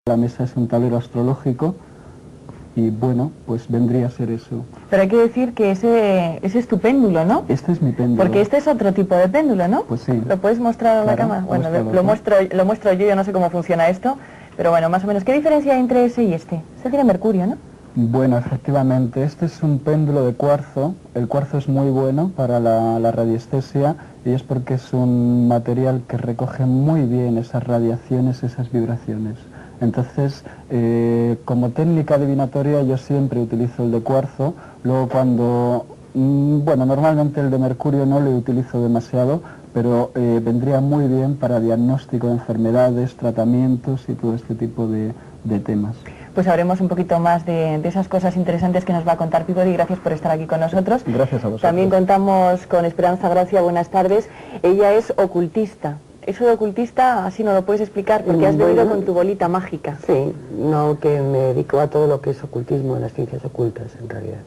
La mesa es un tablero astrológico y bueno, pues vendría a ser eso. Pero hay que decir que ese es tu péndulo, ¿no? Este es mi péndulo. Porque este es otro tipo de péndulo, ¿no? Pues sí. ¿Lo puedes mostrar a la cámara? Bueno, lo muestro yo no sé cómo funciona esto, pero bueno, más o menos. ¿Qué diferencia hay entre ese y este? Este tiene mercurio, ¿no? Bueno, efectivamente, este es un péndulo de cuarzo. El cuarzo es muy bueno para la radiestesia y es porque es un material que recoge muy bien esas radiaciones, esas vibraciones. Entonces, como técnica adivinatoria yo siempre utilizo el de cuarzo. Luego cuando, bueno, normalmente el de mercurio no lo utilizo demasiado, pero vendría muy bien para diagnóstico de enfermedades, tratamientos y todo este tipo de temas. Pues sabremos un poquito más de esas cosas interesantes que nos va a contar Peabody. Gracias por estar aquí con nosotros. Gracias a vosotros. También contamos con Esperanza Gracia. Buenas tardes. Ella es ocultista. Eso de ocultista, así no lo puedes explicar, porque has venido con tu bolita mágica. Sí, no, que me dedico a todo lo que es ocultismo, a las ciencias ocultas, en realidad.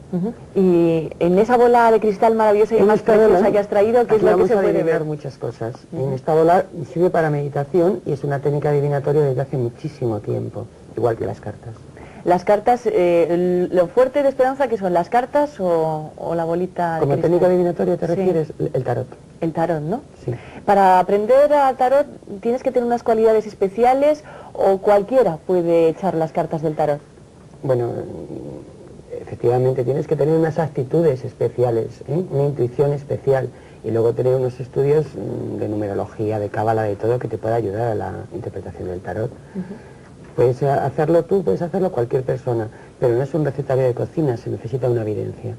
Y en esa bola de cristal maravillosa y más preciosa que has traído, ¿qué es lo que se puede ver? Muchas cosas. En esta bola sirve para meditación y es una técnica adivinatoria desde hace muchísimo tiempo, igual que las cartas. Las cartas, lo fuerte de Esperanza, ¿qué son? ¿Las cartas o la bolita de Como cristal? técnica adivinatoria te refieres, el tarot. El tarot, ¿no? Sí. Para aprender a tarot tienes que tener unas cualidades especiales o cualquiera puede echar las cartas del tarot. Bueno, efectivamente tienes que tener unas actitudes especiales, una intuición especial y luego tener unos estudios de numerología, de cábala, de todo que te pueda ayudar a la interpretación del tarot. Puedes hacerlo tú, puedes hacerlo cualquier persona, pero no es un recetario de cocina, se necesita una evidencia,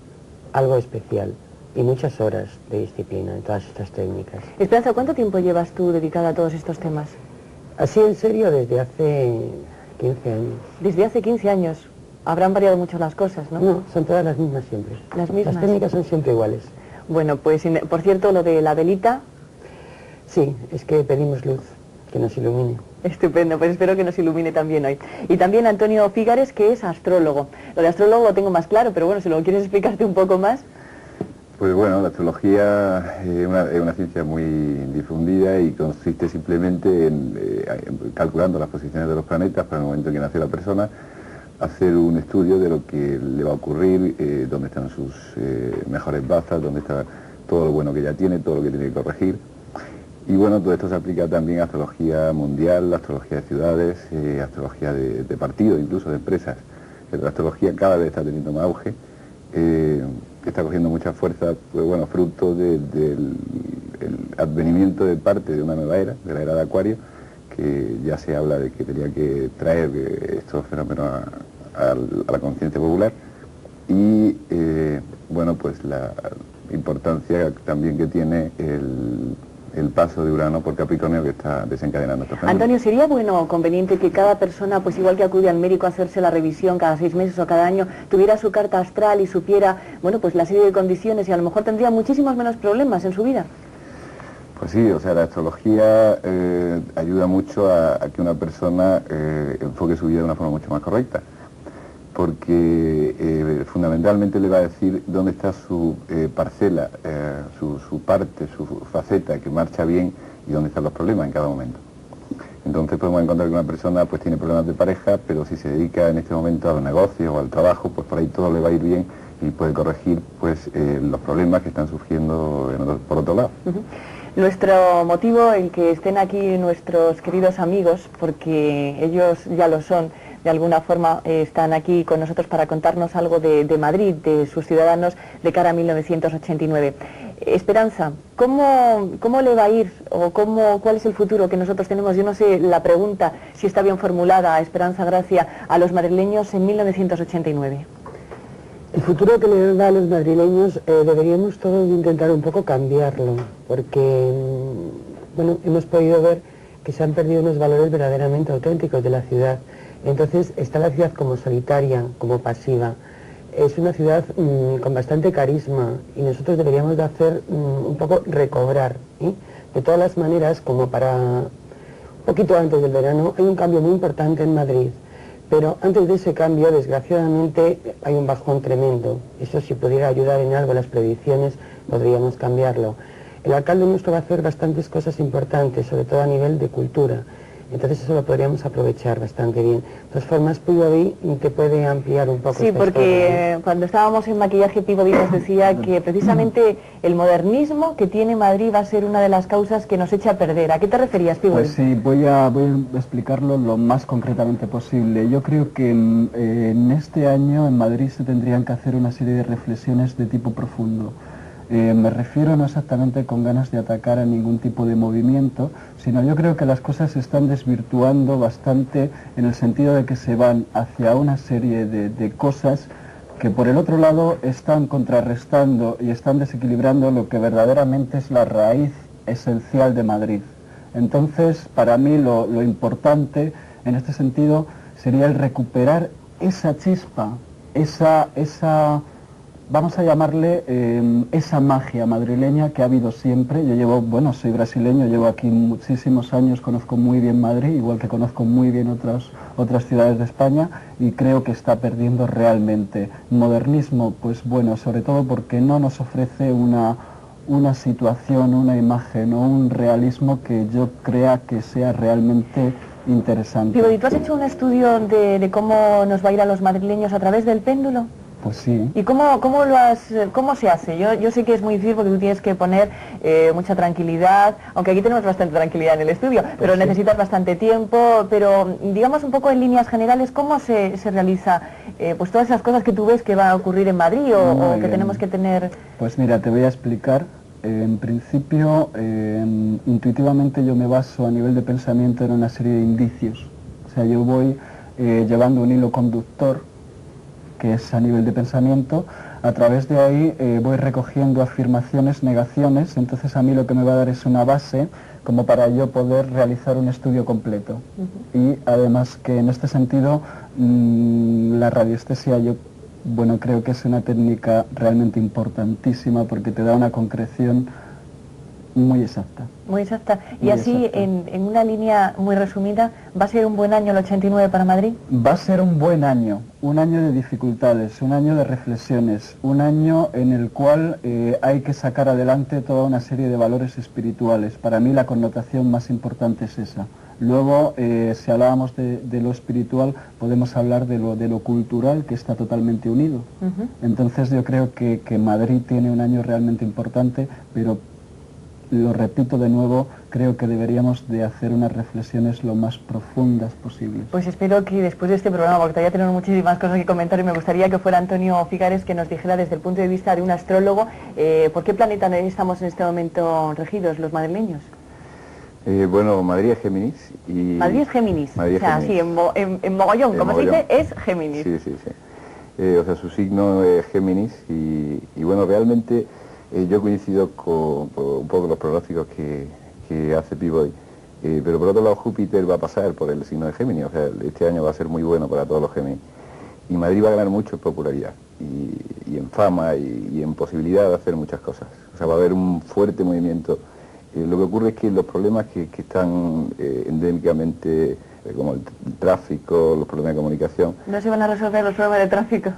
algo especial y muchas horas de disciplina en todas estas técnicas. Esperanza, ¿cuánto tiempo llevas tú dedicada a todos estos temas? Así en serio desde hace 15 años. Desde hace 15 años. Habrán variado mucho las cosas, ¿no? No, son todas las mismas siempre. Las mismas. Las técnicas son siempre iguales. Bueno, pues por cierto, lo de la velita. Sí, es que pedimos luz, que nos ilumine. Estupendo, pues espero que nos ilumine también hoy. Y también Antonio Fígares, que es astrólogo. Lo de astrólogo lo tengo más claro, pero bueno, si lo quieres explicarte un poco más. Pues bueno, la astrología es una ciencia muy difundida y consiste simplemente en calculando las posiciones de los planetas para el momento en que nace la persona, hacer un estudio de lo que le va a ocurrir, dónde están sus mejores bazas, dónde está todo lo bueno que ya tiene, todo lo que tiene que corregir. Y bueno, todo esto se aplica también a astrología mundial, astrología de ciudades, astrología de partidos, incluso de empresas. La astrología cada vez está teniendo más auge, está cogiendo mucha fuerza, pues bueno, fruto del advenimiento de parte de una nueva era, de la era de Acuario, que ya se habla de que tenía que traer estos fenómenos a la conciencia popular. Y bueno, pues la importancia también que tiene el paso de Urano por Capricornio que está desencadenando estos fenómenos. Antonio, ¿sería bueno o conveniente que cada persona, pues igual que acude al médico a hacerse la revisión cada 6 meses o cada año, tuviera su carta astral y supiera, bueno, pues la serie de condiciones y a lo mejor tendría muchísimos menos problemas en su vida? Pues sí, o sea, la astrología ayuda mucho a que una persona enfoque su vida de una forma mucho más correcta, porque fundamentalmente le va a decir dónde está su parcela, su parte, su faceta que marcha bien y dónde están los problemas en cada momento. Entonces podemos encontrar que una persona pues tiene problemas de pareja, pero si se dedica en este momento a los negocios o al trabajo, pues por ahí todo le va a ir bien y puede corregir pues los problemas que están surgiendo por otro lado. Nuestro motivo, el que estén aquí nuestros queridos amigos, porque ellos ya lo son, de alguna forma están aquí con nosotros para contarnos algo de Madrid, de sus ciudadanos de cara a 1989. Esperanza, ¿cómo le va a ir o cuál es el futuro que nosotros tenemos? Yo no sé la pregunta, si está bien formulada, Esperanza Gracia, a los madrileños en 1989. El futuro que le da a los madrileños deberíamos todos intentar un poco cambiarlo, porque bueno, hemos podido ver que se han perdido unos valores verdaderamente auténticos de la ciudad. Entonces está la ciudad como solitaria, como pasiva. Es una ciudad con bastante carisma y nosotros deberíamos de hacer un poco recobrar, de todas las maneras, como para un poquito antes del verano, hay un cambio muy importante en Madrid. Pero antes de ese cambio, desgraciadamente, hay un bajón tremendo. Eso, si pudiera ayudar en algo las predicciones, podríamos cambiarlo. El alcalde nuestro va a hacer bastantes cosas importantes, sobre todo a nivel de cultura. Entonces eso lo podríamos aprovechar bastante bien. De todas formas, Peabody te puede ampliar un poco. Sí, porque cuando estábamos en maquillaje, Peabody nos decía que precisamente el modernismo que tiene Madrid va a ser una de las causas que nos echa a perder. ¿A qué te referías, Peabody? Pues sí, voy a explicarlo lo más concretamente posible. Yo creo que en este año en Madrid se tendrían que hacer una serie de reflexiones de tipo profundo. Me refiero no exactamente con ganas de atacar a ningún tipo de movimiento, sino yo creo que las cosas se están desvirtuando bastante en el sentido de que se van hacia una serie de cosas que por el otro lado están contrarrestando y están desequilibrando lo que verdaderamente es la raíz esencial de Madrid. Entonces, para mí lo importante en este sentido sería el recuperar esa chispa, esa vamos a llamarle esa magia madrileña que ha habido siempre. Yo llevo, bueno, soy brasileño, llevo aquí muchísimos años, conozco muy bien Madrid, igual que conozco muy bien otras ciudades de España, y creo que está perdiendo realmente. Modernismo, pues bueno, sobre todo porque no nos ofrece una situación, una imagen o un realismo que yo crea que sea realmente interesante. Peabody, ¿tú has hecho un estudio de cómo nos va a ir a los madrileños a través del péndulo? Pues sí. ¿Y cómo se hace? Yo sé que es muy difícil porque tú tienes que poner mucha tranquilidad, aunque aquí tenemos bastante tranquilidad en el estudio, Pues pero sí. Necesitas bastante tiempo, pero digamos un poco en líneas generales, ¿cómo se realiza pues todas esas cosas que tú ves que va a ocurrir en Madrid o que tenemos que tener? Pues mira, te voy a explicar. En principio, intuitivamente yo me baso a nivel de pensamiento en una serie de indicios. O sea, yo voy llevando un hilo conductor, que es a nivel de pensamiento. A través de ahí voy recogiendo afirmaciones, negaciones, entonces a mí lo que me va a dar es una base como para yo poder realizar un estudio completo. Y además que en este sentido la radiestesia yo creo que es una técnica realmente importantísima porque te da una concreción muy exacta. Muy exacta. Y Muy así, exacta. en una línea muy resumida, ¿va a ser un buen año el 89 para Madrid? Va a ser un buen año, un año de dificultades, un año de reflexiones, un año en el cual hay que sacar adelante toda una serie de valores espirituales. Para mí la connotación más importante es esa. Luego, si hablábamos de lo espiritual, podemos hablar de lo cultural, que está totalmente unido. Entonces yo creo que Madrid tiene un año realmente importante, pero lo repito de nuevo, creo que deberíamos de hacer unas reflexiones lo más profundas posibles. Pues espero que después de este programa, porque todavía tenemos muchísimas cosas que comentar y me gustaría que fuera Antonio Figares que nos dijera desde el punto de vista de un astrólogo, ¿por qué planeta estamos en este momento regidos los madrileños? Bueno, Madrid es Géminis y... Madrid es Géminis, Madrid es Géminis. sí, en mogollón, como se dice, es Géminis. Sí, sí, sí. O sea, su signo es Géminis y bueno, realmente yo coincido con un poco los pronósticos que hace Peabody, pero por otro lado Júpiter va a pasar por el signo de Géminis, o sea, este año va a ser muy bueno para todos los Géminis. Y Madrid va a ganar mucho en popularidad y en fama y en posibilidad de hacer muchas cosas. O sea, va a haber un fuerte movimiento. Lo que ocurre es que los problemas que están endémicamente, como el tráfico, los problemas de comunicación... ¿No se van a resolver los problemas de tráfico?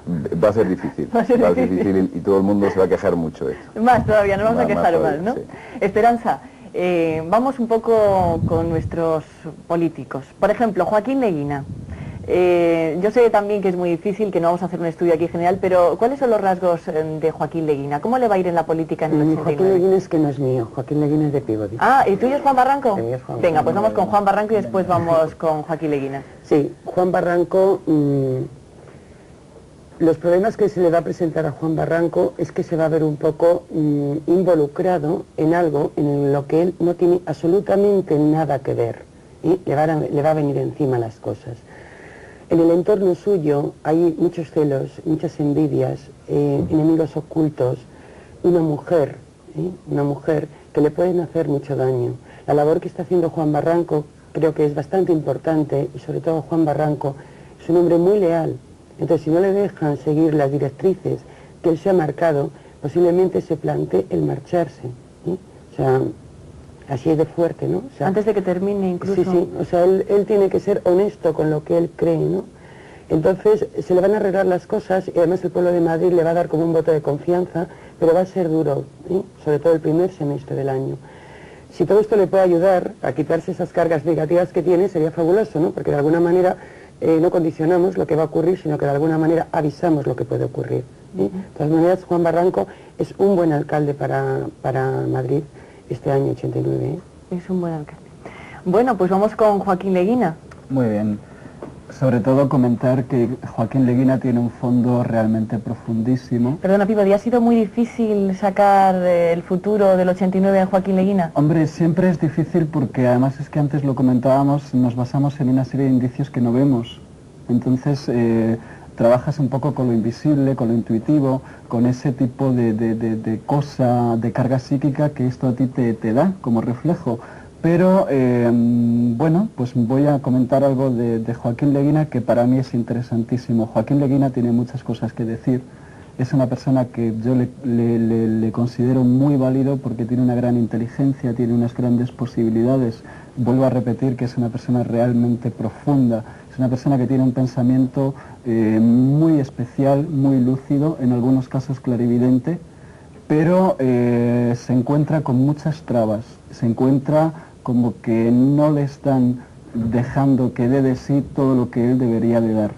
Va a ser difícil. Va a ser difícil y todo el mundo se va a quejar mucho de esto. Más todavía, no vamos a quejar todavía, más, ¿no? Sí. Esperanza, vamos un poco con nuestros políticos. Por ejemplo, Joaquín Leguina. Yo sé también que es muy difícil, que no vamos a hacer un estudio aquí general, pero ¿cuáles son los rasgos de Joaquín Leguina? ¿Cómo le va a ir en la política en el 89? Joaquín Leguina es que no es mío, Joaquín Leguina es de Peabody. Ah, ¿y tuyo es Juan Barranco? El mío es Juan Venga, Barranco. pues vamos con Juan Barranco y después vamos con Joaquín Leguina. Sí, Juan Barranco, los problemas que se le va a presentar a Juan Barranco es que se va a ver un poco involucrado en algo en lo que él no tiene absolutamente nada que ver y le va a venir encima las cosas. En el entorno suyo hay muchos celos, muchas envidias, enemigos ocultos, una mujer que le pueden hacer mucho daño. La labor que está haciendo Juan Barranco creo que es bastante importante y sobre todo Juan Barranco es un hombre muy leal. Entonces si no le dejan seguir las directrices que él se ha marcado, posiblemente se plantee el marcharse. O sea, así es de fuerte, ¿no? O sea, Antes de que termine incluso. Sí, sí, o sea, él tiene que ser honesto con lo que él cree, ¿no? Entonces se le van a arreglar las cosas y además el pueblo de Madrid le va a dar como un voto de confianza, pero va a ser duro, ¿sí? Sobre todo el primer semestre del año. Si todo esto le puede ayudar a quitarse esas cargas negativas que tiene, sería fabuloso, ¿no? Porque de alguna manera no condicionamos lo que va a ocurrir, sino que de alguna manera avisamos lo que puede ocurrir. De todas maneras, Juan Barranco es un buen alcalde para Madrid este año 89. Es un buen alcalde. Bueno, pues vamos con Joaquín Leguina. Muy bien. Sobre todo comentar que Joaquín Leguina tiene un fondo realmente profundísimo. Perdona, Peabody, ¿ha sido muy difícil sacar el futuro del 89 en Joaquín Leguina? Hombre, siempre es difícil porque además es que antes lo comentábamos, nos basamos en una serie de indicios que no vemos. Entonces trabajas un poco con lo invisible, con lo intuitivo, con ese tipo de cosa, de carga psíquica que esto a ti te da como reflejo. Pero, bueno, pues voy a comentar algo de Joaquín Leguina que para mí es interesantísimo. Joaquín Leguina tiene muchas cosas que decir. Es una persona que yo le considero muy válido porque tiene una gran inteligencia, tiene unas grandes posibilidades. Vuelvo a repetir que es una persona realmente profunda. Es una persona que tiene un pensamiento muy especial, muy lúcido, en algunos casos clarividente, pero se encuentra con muchas trabas. Se encuentra como que no le están dejando que dé de sí todo lo que él debería de dar.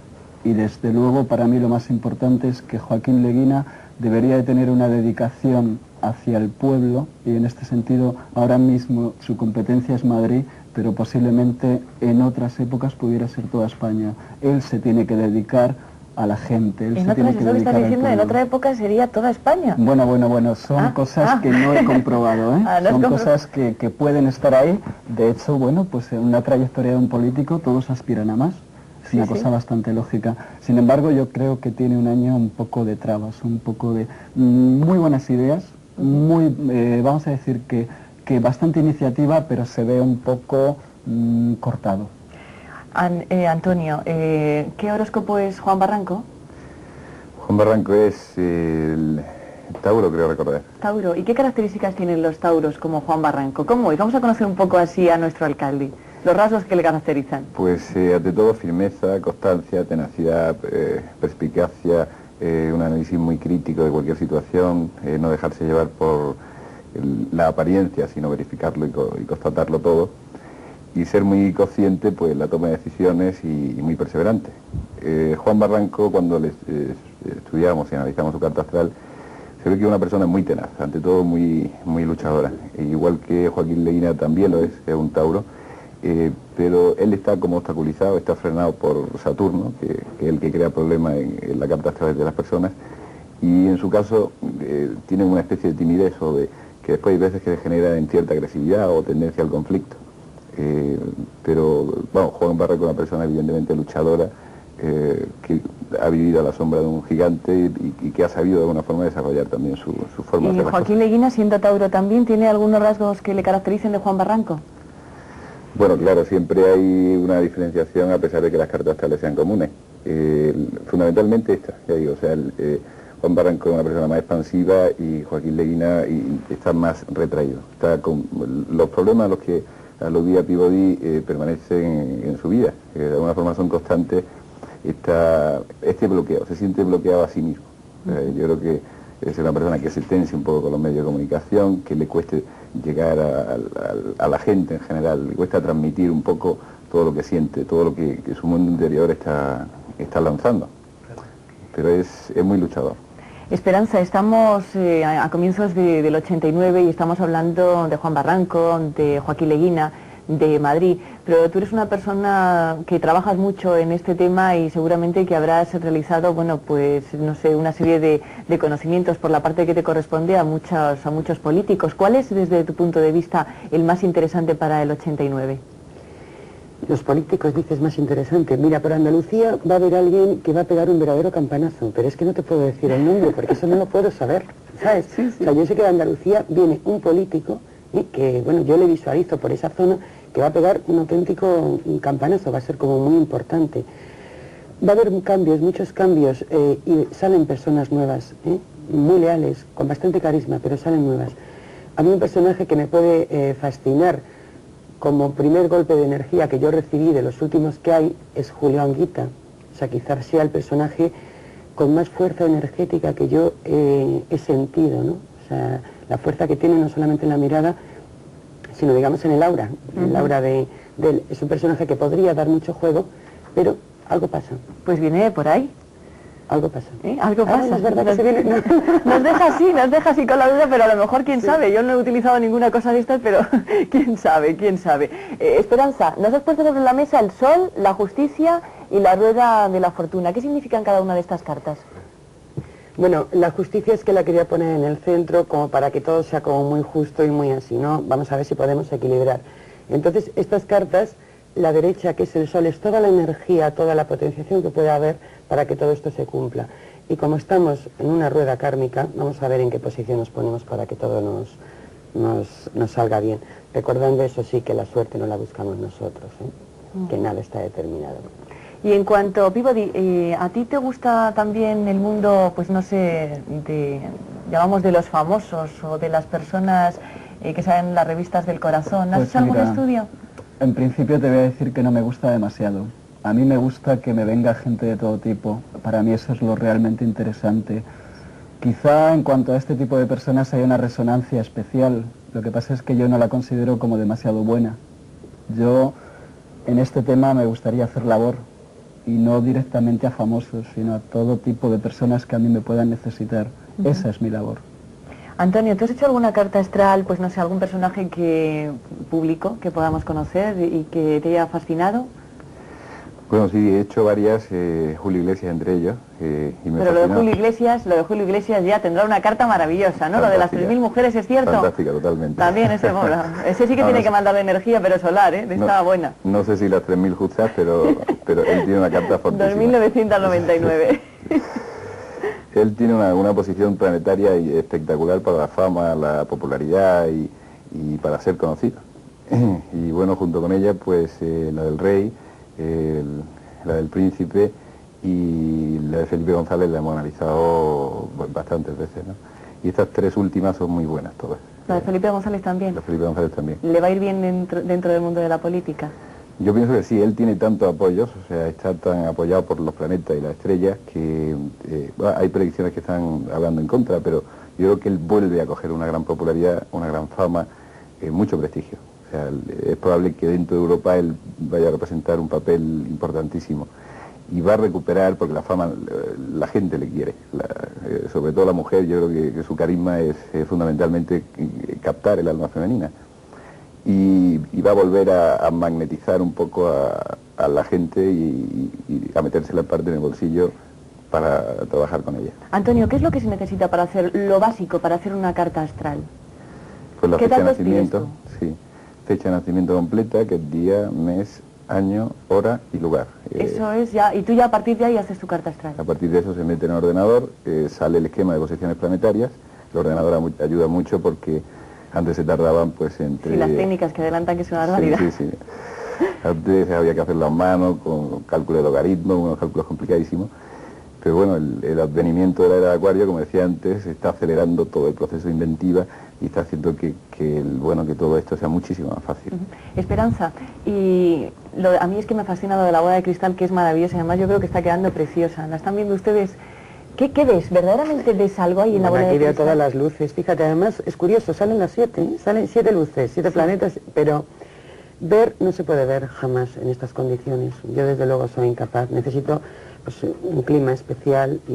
Y desde luego para mí lo más importante es que Joaquín Leguina debería de tener una dedicación hacia el pueblo, y en este sentido ahora mismo su competencia es Madrid, pero posiblemente en otras épocas pudiera ser toda España. Él se tiene que dedicar a la gente. En otra época sería toda España. Bueno, son cosas que no he comprobado, ¿eh? Son cosas que pueden estar ahí. De hecho, bueno, pues en una trayectoria de un político todos aspiran a más. Es una cosa bastante lógica. Sin embargo, yo creo que tiene un año un poco de trabas, un poco de muy buenas ideas, muy, vamos a decir que bastante iniciativa, pero se ve un poco cortado. Antonio, ¿qué horóscopo es Juan Barranco? Juan Barranco es el Tauro, creo recordar. Tauro. ¿Y qué características tienen los tauros como Juan Barranco? ¿Cómo es? Vamos a conocer un poco así a nuestro alcalde. Los rasgos que le caracterizan. Pues ante todo firmeza, constancia, tenacidad, perspicacia, un análisis muy crítico de cualquier situación, no dejarse llevar por la apariencia, sino verificarlo y constatarlo todo. Y ser muy consciente, pues, la toma de decisiones y muy perseverante. Juan Barranco, cuando le estudiamos y analizamos su carta astral, se ve que es una persona muy tenaz, ante todo muy luchadora. Igual que Joaquín Leguina también lo es un Tauro, pero él está como obstaculizado, está frenado por Saturno, que es el que crea problemas en la carta astral de las personas, y en su caso tiene una especie de timidez o de que después hay veces que se genera en cierta agresividad o tendencia al conflicto. Pero bueno, Juan Barranco es una persona evidentemente luchadora, que ha vivido a la sombra de un gigante y que ha sabido de alguna forma desarrollar también su forma de hacer las Joaquín Leguina, siendo Tauro también, ¿tiene algunos rasgos que le caractericen de Juan Barranco? Bueno, claro, siempre hay una diferenciación a pesar de que las cartas astrales sean comunes. Fundamentalmente esta, ya digo, o sea, Juan Barranco es una persona más expansiva y Joaquín Leguina está más retraído. Está con los problemas a los que aludía Peabody permanecen en su vida, de alguna forma son constantes. Este bloqueo, se siente bloqueado a sí mismo. Yo creo que es una persona que se tense un poco con los medios de comunicación, que le cueste llegar a la gente en general, le cuesta transmitir un poco todo lo que siente, todo lo que su mundo interior está lanzando. Pero es muy luchador. Esperanza, estamos a comienzos del 89 y estamos hablando de Juan Barranco, de Joaquín Leguina, de Madrid, pero tú eres una persona que trabajas mucho en este tema y seguramente que habrás realizado, bueno, pues, no sé, una serie de conocimientos por la parte que te corresponde a muchos políticos. ¿Cuál es, desde tu punto de vista, el más interesante para el 89? Los políticos, dices, más interesante. Mira, por Andalucía va a haber alguien que va a pegar un verdadero campanazo, pero es que no te puedo decir el nombre, porque eso no lo puedo saber, ¿sabes? Sí. O sea, yo sé que de Andalucía viene un político que, bueno, yo le visualizo por esa zona, que va a pegar un auténtico campanazo, va a ser como muy importante. Va a haber cambios, muchos cambios, y salen personas nuevas, muy leales, con bastante carisma, pero salen nuevas. A mí un personaje que me puede fascinar como primer golpe de energía que yo recibí de los últimos que hay es Julio Anguita. O sea, quizás sea el personaje con más fuerza energética que yo he sentido, ¿no? O sea, la fuerza que tiene no solamente en la mirada, sino digamos en el aura. El aura de él. Es un personaje que podría dar mucho juego, pero algo pasa. Pues viene por ahí. Algo pasa. Algo pasa. No es verdad que se viene... Nos deja así con la duda, pero a lo mejor quién sabe. Yo no he utilizado ninguna cosa de estas, pero quién sabe. Esperanza, nos has puesto sobre la mesa el sol, la justicia y la rueda de la fortuna. ¿Qué significan cada una de estas cartas? Bueno, la justicia es que la quería poner en el centro como para que todo sea como muy justo y muy así, ¿no? Vamos a ver si podemos equilibrar. Entonces, estas cartas, la derecha, que es el sol, es toda la energía, toda la potenciación que puede haber para que todo esto se cumpla. Y como estamos en una rueda kármica, vamos a ver en qué posición nos ponemos para que todo nos salga bien. Recordando eso sí, que la suerte no la buscamos nosotros, que nada está determinado. Y en cuanto, Peabody, ¿a ti te gusta también el mundo, pues no sé, llamamos de los famosos o de las personas que salen en las revistas del corazón? ¿Has hecho algún estudio? En principio te voy a decir que no me gusta demasiado. A mí me gusta que me venga gente de todo tipo. Para mí eso es lo realmente interesante. Quizá en cuanto a este tipo de personas hay una resonancia especial. Lo que pasa es que yo no la considero como demasiado buena. Yo en este tema me gustaría hacer labor. Y no directamente a famosos, sino a todo tipo de personas que a mí me puedan necesitar. Esa es mi labor. Antonio, ¿tú has hecho alguna carta astral, pues no sé, algún personaje público que podamos conocer y que te haya fascinado? Bueno, sí, he hecho varias, Julio Iglesias entre ellos, y me Pero lo de Julio Iglesias ya tendrá una carta maravillosa, ¿no? Fantástica. Lo de las 3.000 mujeres, ¿es cierto? Fantástica, totalmente. También ese sí que tiene que mandar energía, pero solar, estaba buena. No sé si las 3.000 justas, pero él tiene una carta fortísima. 2.999. Él tiene una posición planetaria y espectacular para la fama, la popularidad y para ser conocido. Y bueno, junto con ella, pues la del rey, la del príncipe y la de Felipe González la hemos analizado bastantes veces, ¿no? Y estas tres últimas son muy buenas todas. ¿La de Felipe González también? La de Felipe González también. ¿Le va a ir bien dentro del mundo de la política? Yo pienso que sí, él tiene tantos apoyos, o sea, está tan apoyado por los planetas y las estrellas que hay predicciones que están hablando en contra, pero yo creo que él vuelve a coger una gran popularidad, una gran fama, mucho prestigio. O sea, es probable que dentro de Europa él vaya a representar un papel importantísimo y va a recuperar, porque la fama la gente le quiere, sobre todo la mujer. Yo creo que su carisma es fundamentalmente captar el alma femenina y va a volver a magnetizar un poco a la gente y a meterse la parte en el bolsillo para trabajar con ella. Antonio, ¿qué es lo que se necesita para hacer lo básico, para hacer una carta astral? Pues la fecha de nacimiento, sí. Fecha de nacimiento completa, que es día, mes, año, hora y lugar. Eso es ya, y tú ya a partir de ahí haces tu carta astral. A partir de eso se mete en el ordenador, sale el esquema de posiciones planetarias. El ordenador ayuda mucho porque antes se tardaban pues entre... Sí, las técnicas que adelantan que es una barbaridad. Sí. Antes había que hacerlo a mano, con cálculo de logaritmos, unos cálculos complicadísimos. Pero bueno, el advenimiento de la era de Acuario, como decía antes, está acelerando todo el proceso de inventiva y está haciendo que todo esto sea muchísimo más fácil. Esperanza, y a mí es que me fascina lo de la bola de cristal, que es maravillosa, y además yo creo que está quedando preciosa. ¿La están viendo ustedes? ¿Qué ves? ¿Verdaderamente ves algo ahí en la bola de cristal? Aquí veo todas las luces, fíjate, además es curioso, salen las 7, salen 7 luces, 7 planetas, pero ver no se puede ver jamás en estas condiciones. Yo desde luego soy incapaz, necesito pues, un clima especial y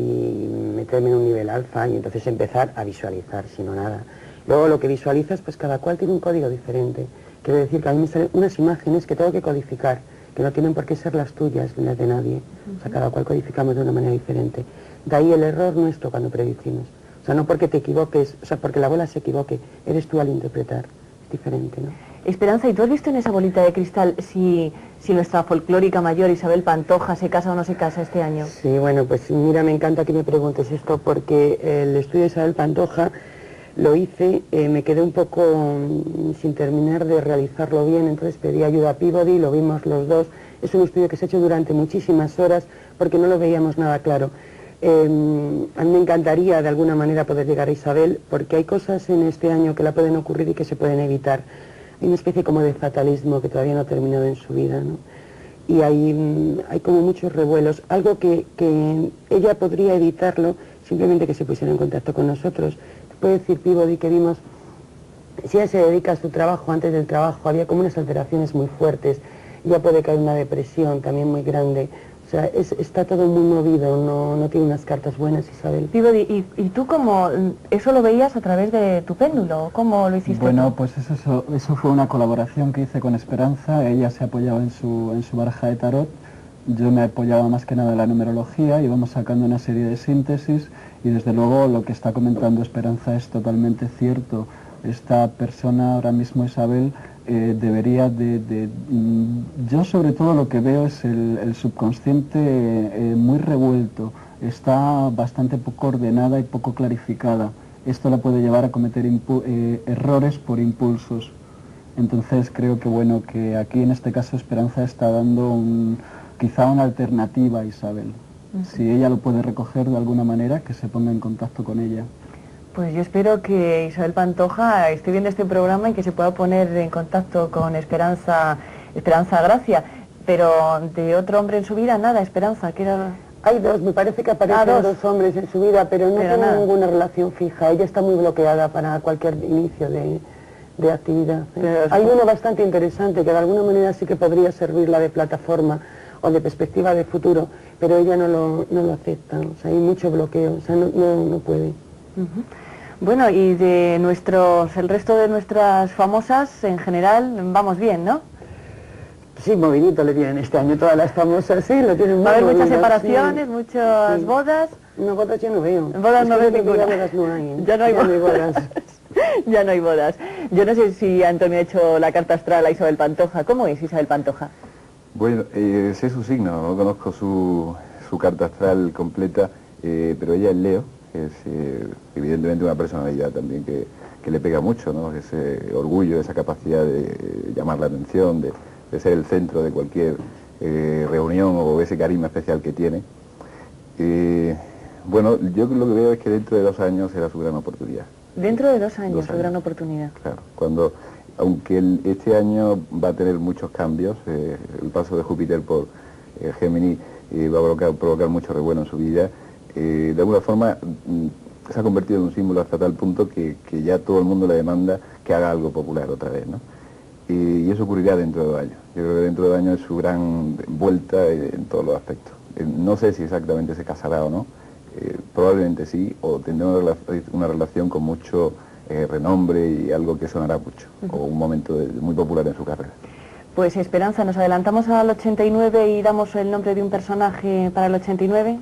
meterme en un nivel alfa y entonces empezar a visualizar, si no nada. Luego lo que visualizas, pues cada cual tiene un código diferente. Quiere decir que a mí me salen unas imágenes que tengo que codificar, que no tienen por qué ser las tuyas ni las de nadie. O sea, cada cual codificamos de una manera diferente. De ahí el error nuestro cuando predicimos. O sea, no porque te equivoques, o sea, porque la bola se equivoque, eres tú al interpretar. Es diferente, ¿no? Esperanza, ¿y tú has visto en esa bolita de cristal si nuestra folclórica mayor Isabel Pantoja se casa o no se casa este año? Sí, bueno, pues mira, me encanta que me preguntes esto porque el estudio de Isabel Pantoja lo hice, me quedé un poco sin terminar de realizarlo bien, entonces pedí ayuda a Peabody, lo vimos los dos. Es un estudio que se ha hecho durante muchísimas horas porque no lo veíamos nada claro. A mí me encantaría de alguna manera poder llegar a Isabel porque hay cosas en este año que la pueden ocurrir y que se pueden evitar. Hay una especie como de fatalismo que todavía no ha terminado en su vida, ¿no? Y hay como muchos revuelos, algo que ella podría evitarlo simplemente que se pusiera en contacto con nosotros. Puede decir Peabody que vimos si ella se dedica a su trabajo, antes del trabajo había como unas alteraciones muy fuertes, ya puede caer una depresión también muy grande. O sea, está todo muy movido, no tiene unas cartas buenas, Isabel. Peabody, ¿y tú cómo, eso lo veías a través de tu péndulo? ¿Cómo lo hiciste Bueno, tú? pues eso fue una colaboración que hice con Esperanza. Ella se apoyaba en su baraja de tarot. Yo me apoyaba más que nada en la numerología, íbamos sacando una serie de síntesis y desde luego lo que está comentando Esperanza es totalmente cierto. Esta persona, ahora mismo Isabel, debería yo sobre todo lo que veo es el subconsciente muy revuelto, está bastante poco ordenada y poco clarificada. Esto la puede llevar a cometer errores por impulsos. Entonces creo que bueno, que aquí en este caso Esperanza está dando quizá una alternativa a Isabel. Si ella lo puede recoger de alguna manera, que se ponga en contacto con ella. Pues yo espero que Isabel Pantoja esté viendo este programa y que se pueda poner en contacto con Esperanza Gracia, pero de otro hombre en su vida nada, Esperanza, que era... Hay dos, me parece que aparecen dos hombres en su vida, pero no tienen ninguna relación fija. Ella está muy bloqueada para cualquier inicio de actividad. Hay uno bastante interesante que de alguna manera sí que podría servirla de plataforma o de perspectiva de futuro, pero ella no lo acepta. O sea, hay mucho bloqueo, o sea, no puede. Bueno, y de el resto de nuestras famosas, en general, vamos bien, ¿no? Sí, movidito le tienen este año todas las famosas, sí, lo tienen muy Va a haber movido, muchas separaciones, sí. muchas bodas. No, bodas ya no veo. Bodas no veo ninguna. Bodas no hay. Ya no hay bodas. Ya no hay bodas. Yo no sé si Antonio ha hecho la carta astral a Isabel Pantoja. ¿Cómo es Isabel Pantoja? Bueno, sé su signo, no conozco su carta astral completa, pero ella es Leo, que es evidentemente una personalidad también que le pega mucho, ¿no? Ese orgullo, esa capacidad de llamar la atención, de ser el centro de cualquier reunión o ese carisma especial que tiene. Bueno, yo lo que veo es que dentro de 2 años será su gran oportunidad. Dentro de 2 años, su gran oportunidad. Claro, aunque este año va a tener muchos cambios, el paso de Júpiter por Géminis va a provocar mucho revuelo en su vida, de alguna forma se ha convertido en un símbolo hasta tal punto que ya todo el mundo le demanda que haga algo popular otra vez, ¿no? Y eso ocurrirá dentro de 2 años. Yo creo que dentro de 2 años es su gran vuelta en todos los aspectos. No sé si exactamente se casará o no, probablemente sí, o tendrá una relación con mucho renombre y algo que sonará mucho, o un momento muy popular en su carrera. Pues Esperanza, ¿nos adelantamos al 89 y damos el nombre de un personaje para el 89?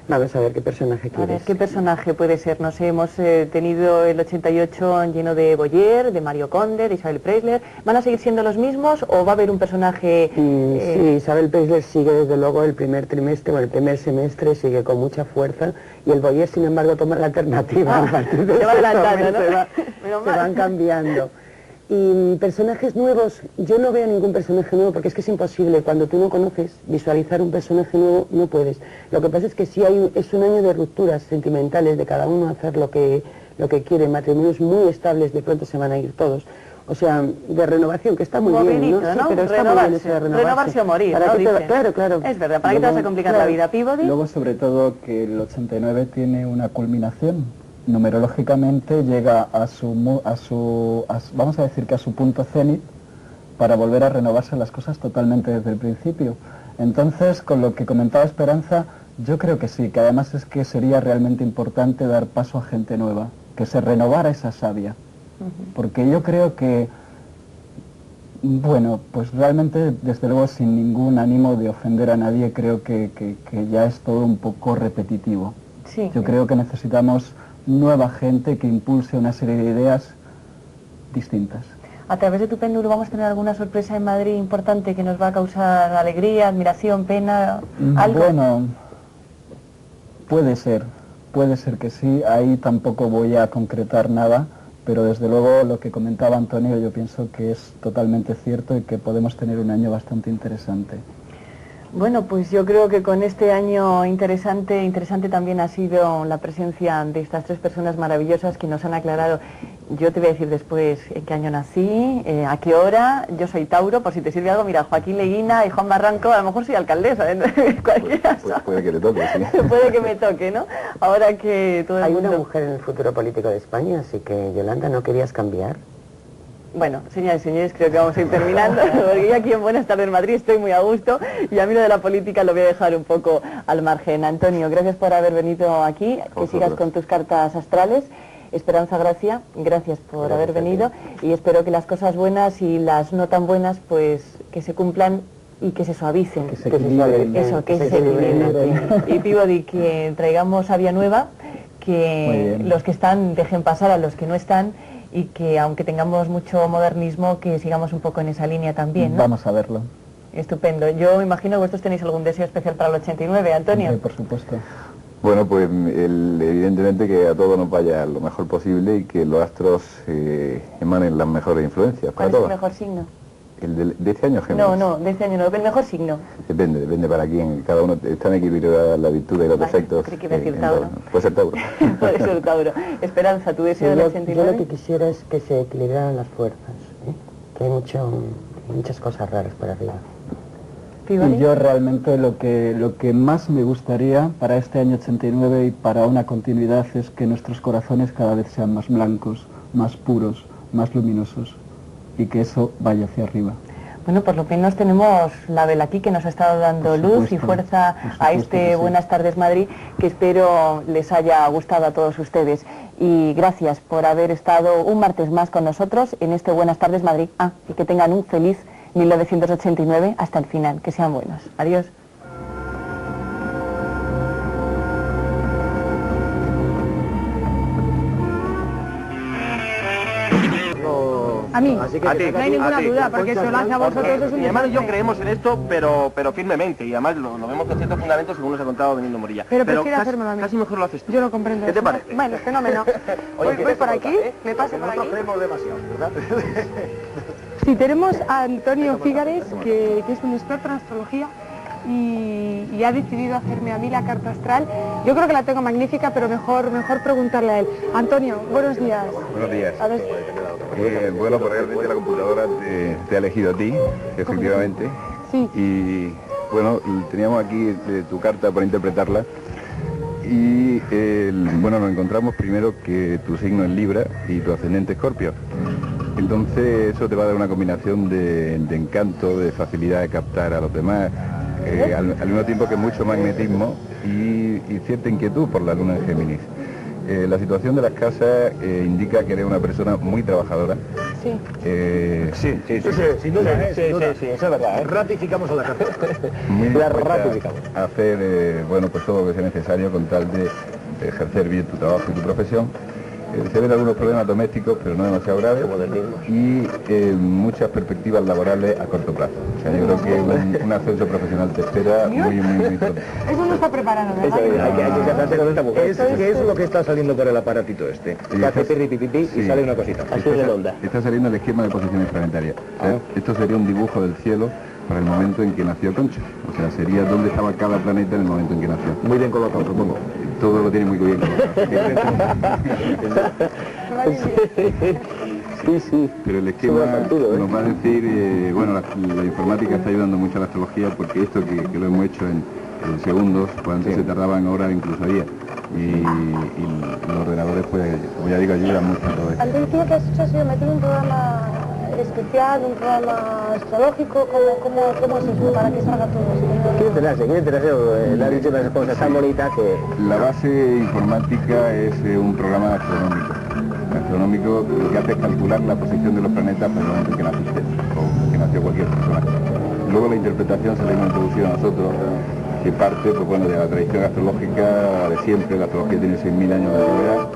Vamos a ver qué personaje quieres. A ver, ¿qué personaje puede ser? No sé, hemos tenido el 88 lleno de Boyer, de Mario Conde, de Isabel Preisler. ¿Van a seguir siendo los mismos o va a haber un personaje...? Sí, Isabel Preisler sigue desde luego el primer trimestre o el primer semestre, sigue con mucha fuerza, y el Boyer, sin embargo, toma la alternativa. A partir de se va adelantando, ¿no? Se van cambiando. Y personajes nuevos, yo no veo ningún personaje nuevo porque es que es imposible, cuando tú no conoces, visualizar un personaje nuevo no puedes. Lo que pasa es que sí es un año de rupturas sentimentales, de cada uno hacer lo que quiere, matrimonios muy estables, de pronto se van a ir todos. O sea, de renovación, que está muy bien, ¿no? Sí, pero está muy bien eso de renovarse o morir, ¿no? Claro. Es verdad, ¿para qué te vas a complicar la vida, Peabody? Luego, sobre todo, que el 89 tiene una culminación. Numerológicamente llega vamos a decir que a su punto cenit para volver a renovarse las cosas totalmente desde el principio. Entonces, con lo que comentaba Esperanza, yo creo que sí, que además es que sería realmente importante dar paso a gente nueva, que se renovara esa savia. Porque yo creo que, bueno, pues realmente, desde luego, sin ningún ánimo de ofender a nadie, creo que ya es todo un poco repetitivo. Sí. Yo creo que necesitamos nueva gente que impulse una serie de ideas distintas. A través de tu péndulo vamos a tener alguna sorpresa en Madrid importante que nos va a causar alegría, admiración, pena, algo. Bueno, puede ser que sí, ahí tampoco voy a concretar nada, pero desde luego lo que comentaba Antonio yo pienso que es totalmente cierto y que podemos tener un año bastante interesante. Bueno, pues yo creo que con este año interesante también ha sido la presencia de estas tres personas maravillosas que nos han aclarado. Yo te voy a decir después en qué año nací, a qué hora. Yo soy Tauro, por si te sirve algo. Mira, Joaquín Leguina y Juan Barranco, a lo mejor soy alcaldesa, ¿eh? Cualquiera puede que te toque, sí. Puede que me toque, ¿no? Ahora que todo el Hay mundo... una mujer en el futuro político de España, así que, Yolanda, ¿no querías cambiar? Bueno, señoras y señores, creo que vamos a ir terminando, porque yo aquí en Buenas tardes Madrid estoy muy a gusto y a mí lo de la política lo voy a dejar un poco al margen. Antonio, gracias por haber venido aquí, que sigas con tus cartas astrales. Esperanza Gracia, gracias por haber venido y espero que las cosas buenas y las no tan buenas pues que se cumplan y que se suavicen. Que se equilibren. Eso, que se equilibren. Y Peabody, que traigamos savia nueva, que los que están dejen pasar a los que no están y que aunque tengamos mucho modernismo, que sigamos un poco en esa línea también, ¿no? Vamos a verlo. Estupendo. Yo imagino que vosotros tenéis algún deseo especial para el 89, Antonio. Sí, por supuesto. Bueno, pues evidentemente que a todos nos vaya lo mejor posible y que los astros emanen las mejores influencias para ¿Cuál es todos. el mejor signo? ¿El de este año, Géminis? No, de este año no, el mejor signo. Depende para quién. Cada uno está en equilibrio la virtud y los Vale, defectos. creí que iba a decir Tauro. Puede ser Tauro. Puede ser Tauro. Esperanza, tu deseo del Yo 89. lo que quisiera es que se equilibraran las fuerzas, ¿eh? Que hay muchas cosas raras por arriba. Peabody. Y yo realmente lo que más me gustaría para este año 89 y para una continuidad es que nuestros corazones cada vez sean más blancos, más puros, más luminosos y que eso vaya hacia arriba. Bueno, por lo menos tenemos la vela aquí que nos ha estado dando Por luz y supuesto, fuerza por supuesto a este que sí. Buenas tardes Madrid, que espero les haya gustado a todos ustedes. Y gracias por haber estado un martes más con nosotros en este Buenas tardes Madrid. Y que tengan un feliz 1989 hasta el final. Que sean buenos. Adiós. A mí, A ti, no hay ninguna a ti. duda, porque eso lo hace a vosotros es un Mi hermano y yo desastre. creemos en esto, pero firmemente, y además lo vemos con ciertos fundamentos según nos ha contado Benigno Morilla. Pero prefiero casi, hacérmelo a mí. casi mejor lo haces tú. Yo lo comprendo. ¿Qué te eso. parece? Bueno, fenómeno. Voy por aquí, me paso por aquí. creemos demasiado, ¿verdad? Sí, tenemos a Antonio Fígares, que es un experto en astrología y ha decidido hacerme a mí la carta astral. Yo creo que la tengo magnífica, pero mejor preguntarle a él. Antonio, buenos días. Buenos días. A ver, Bueno, pues realmente la computadora te ha elegido a ti, efectivamente. sí. Y bueno, teníamos aquí tu carta para interpretarla. Y bueno, nos encontramos primero que tu signo es Libra y tu ascendente Escorpio. Entonces eso te va a dar una combinación de encanto, de facilidad de captar a los demás, al mismo tiempo que mucho magnetismo y cierta inquietud por la luna en Géminis. La situación de las casas indica que eres una persona muy trabajadora. Sí. Sí, Sin duda, sí, eso es verdad. Ratificamos a la carta. Muy La dispuesta ratificamos. a hacer bueno, pues todo lo que sea necesario con tal de ejercer bien tu trabajo y tu profesión. Se ven algunos problemas domésticos, pero no demasiado graves, y muchas perspectivas laborales a corto plazo. O sea, yo creo que un ascenso profesional te espera muy pronto. Eso no está preparado, ¿verdad? Hay que casarse con esta mujer. ¿Qué es lo que está saliendo por el aparatito este? Que hace pirri y sale una cosita. Así redonda. Está saliendo el esquema de posiciones planetarias. O sea, esto sería un dibujo del cielo para el momento en que nació Concha. O sea, sería dónde estaba cada planeta en el momento en que nació. Muy bien colocado, supongo. Todo lo tiene muy bien colocado. Sí. Pero el esquema nos va a decir, bueno, la informática está ayudando mucho a la astrología porque esto que lo hemos hecho en segundos, pues antes se tardaba en horas, incluso días. Y los ordenadores, pues, como ya digo, ayudan mucho a todo esto. Antes decía que has hecho ha sido meter un programa especial, un programa astrológico, ¿cómo es eso? Para que salga todo esto. Quiere enterarse, le ha dicho unas cosas tan bonitas que... La base informática es un programa astronómico que hace calcular la posición de los planetas para el momento en que naciste, o que nació cualquier persona. Luego la interpretación se le hemos introducido a nosotros, que parte pues, bueno, de la tradición astrológica de siempre. La astrología tiene 6.000 años de antigüedad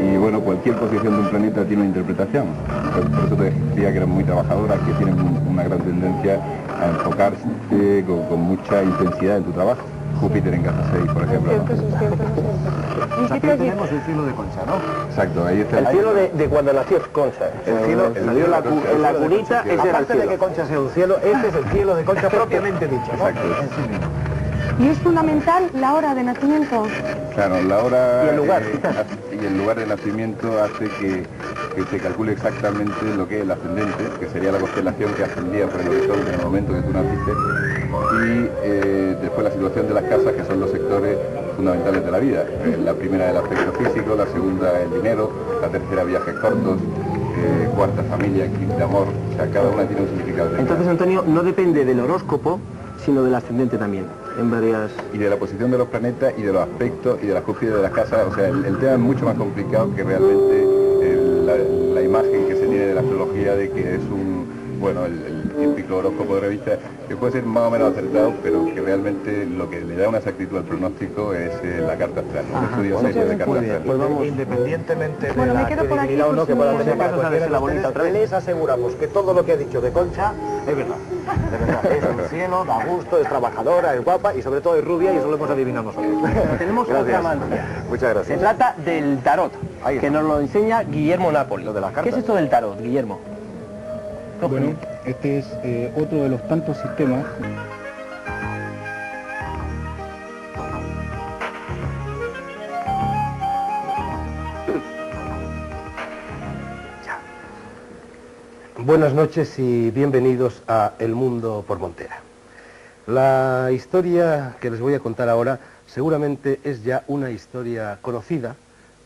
y bueno, cualquier posición de un planeta tiene una interpretación. Por eso te decía que eran muy trabajadoras, que tienen una gran tendencia a enfocarse con mucha intensidad en tu trabajo. Júpiter en casa 6, por ejemplo. Es cierto. Pues aquí tenemos el cielo de Concha, ¿no? Exacto, ahí está El cielo de cuando nació Concha. El cielo salió en la cunita, ese era el Aparte de que cielo. Concha sea un cielo, este es el cielo de Concha propiamente dicho, ¿no? Exacto. En sí mismo. ¿Y es fundamental la hora de nacimiento? Claro, la hora Y el lugar, y el lugar de nacimiento hace que se calcule exactamente lo que es el ascendente, que sería la constelación que ascendía por el horizonte en el momento que tú naciste, y después la situación de las casas, que son los sectores fundamentales de la vida. La primera el aspecto físico, la segunda el dinero, la tercera viajes cortos, cuarta familia, quinta amor, o sea, cada una tiene un significado. Entonces, Antonio, no depende del horóscopo, sino del ascendente también, en varias... Y de la posición de los planetas y de los aspectos y de las cúspides de las casas, o sea, el tema es mucho más complicado que realmente la imagen que se tiene de la astrología de que es el típico horóscopo de revista, que puede ser más o menos acertado, pero que realmente lo que le da una exactitud al pronóstico es la carta astral, un estudio serio de carta astral. Pues vamos. Independientemente Bueno, de me la quedo por aquí, credibilidad o no pues, que pueda sí. tener Por si acaso cualquiera sale la de bonita ustedes, otra vez. les aseguramos que todo lo que ha dicho de Concha es verdad. De verdad, es un cielo, da gusto, es trabajadora, es guapa y sobre todo es rubia y eso lo hemos adivinado nosotros. Tenemos otra manía. Muchas Se gracias. trata del tarot, Ahí está. que nos lo enseña Guillermo Napoli. Lo de las ¿Qué cartas. es esto del tarot, Guillermo? Bueno, este es otro de los tantos sistemas. Buenas noches y bienvenidos a El Mundo por Montera. La historia que les voy a contar ahora seguramente es ya una historia conocida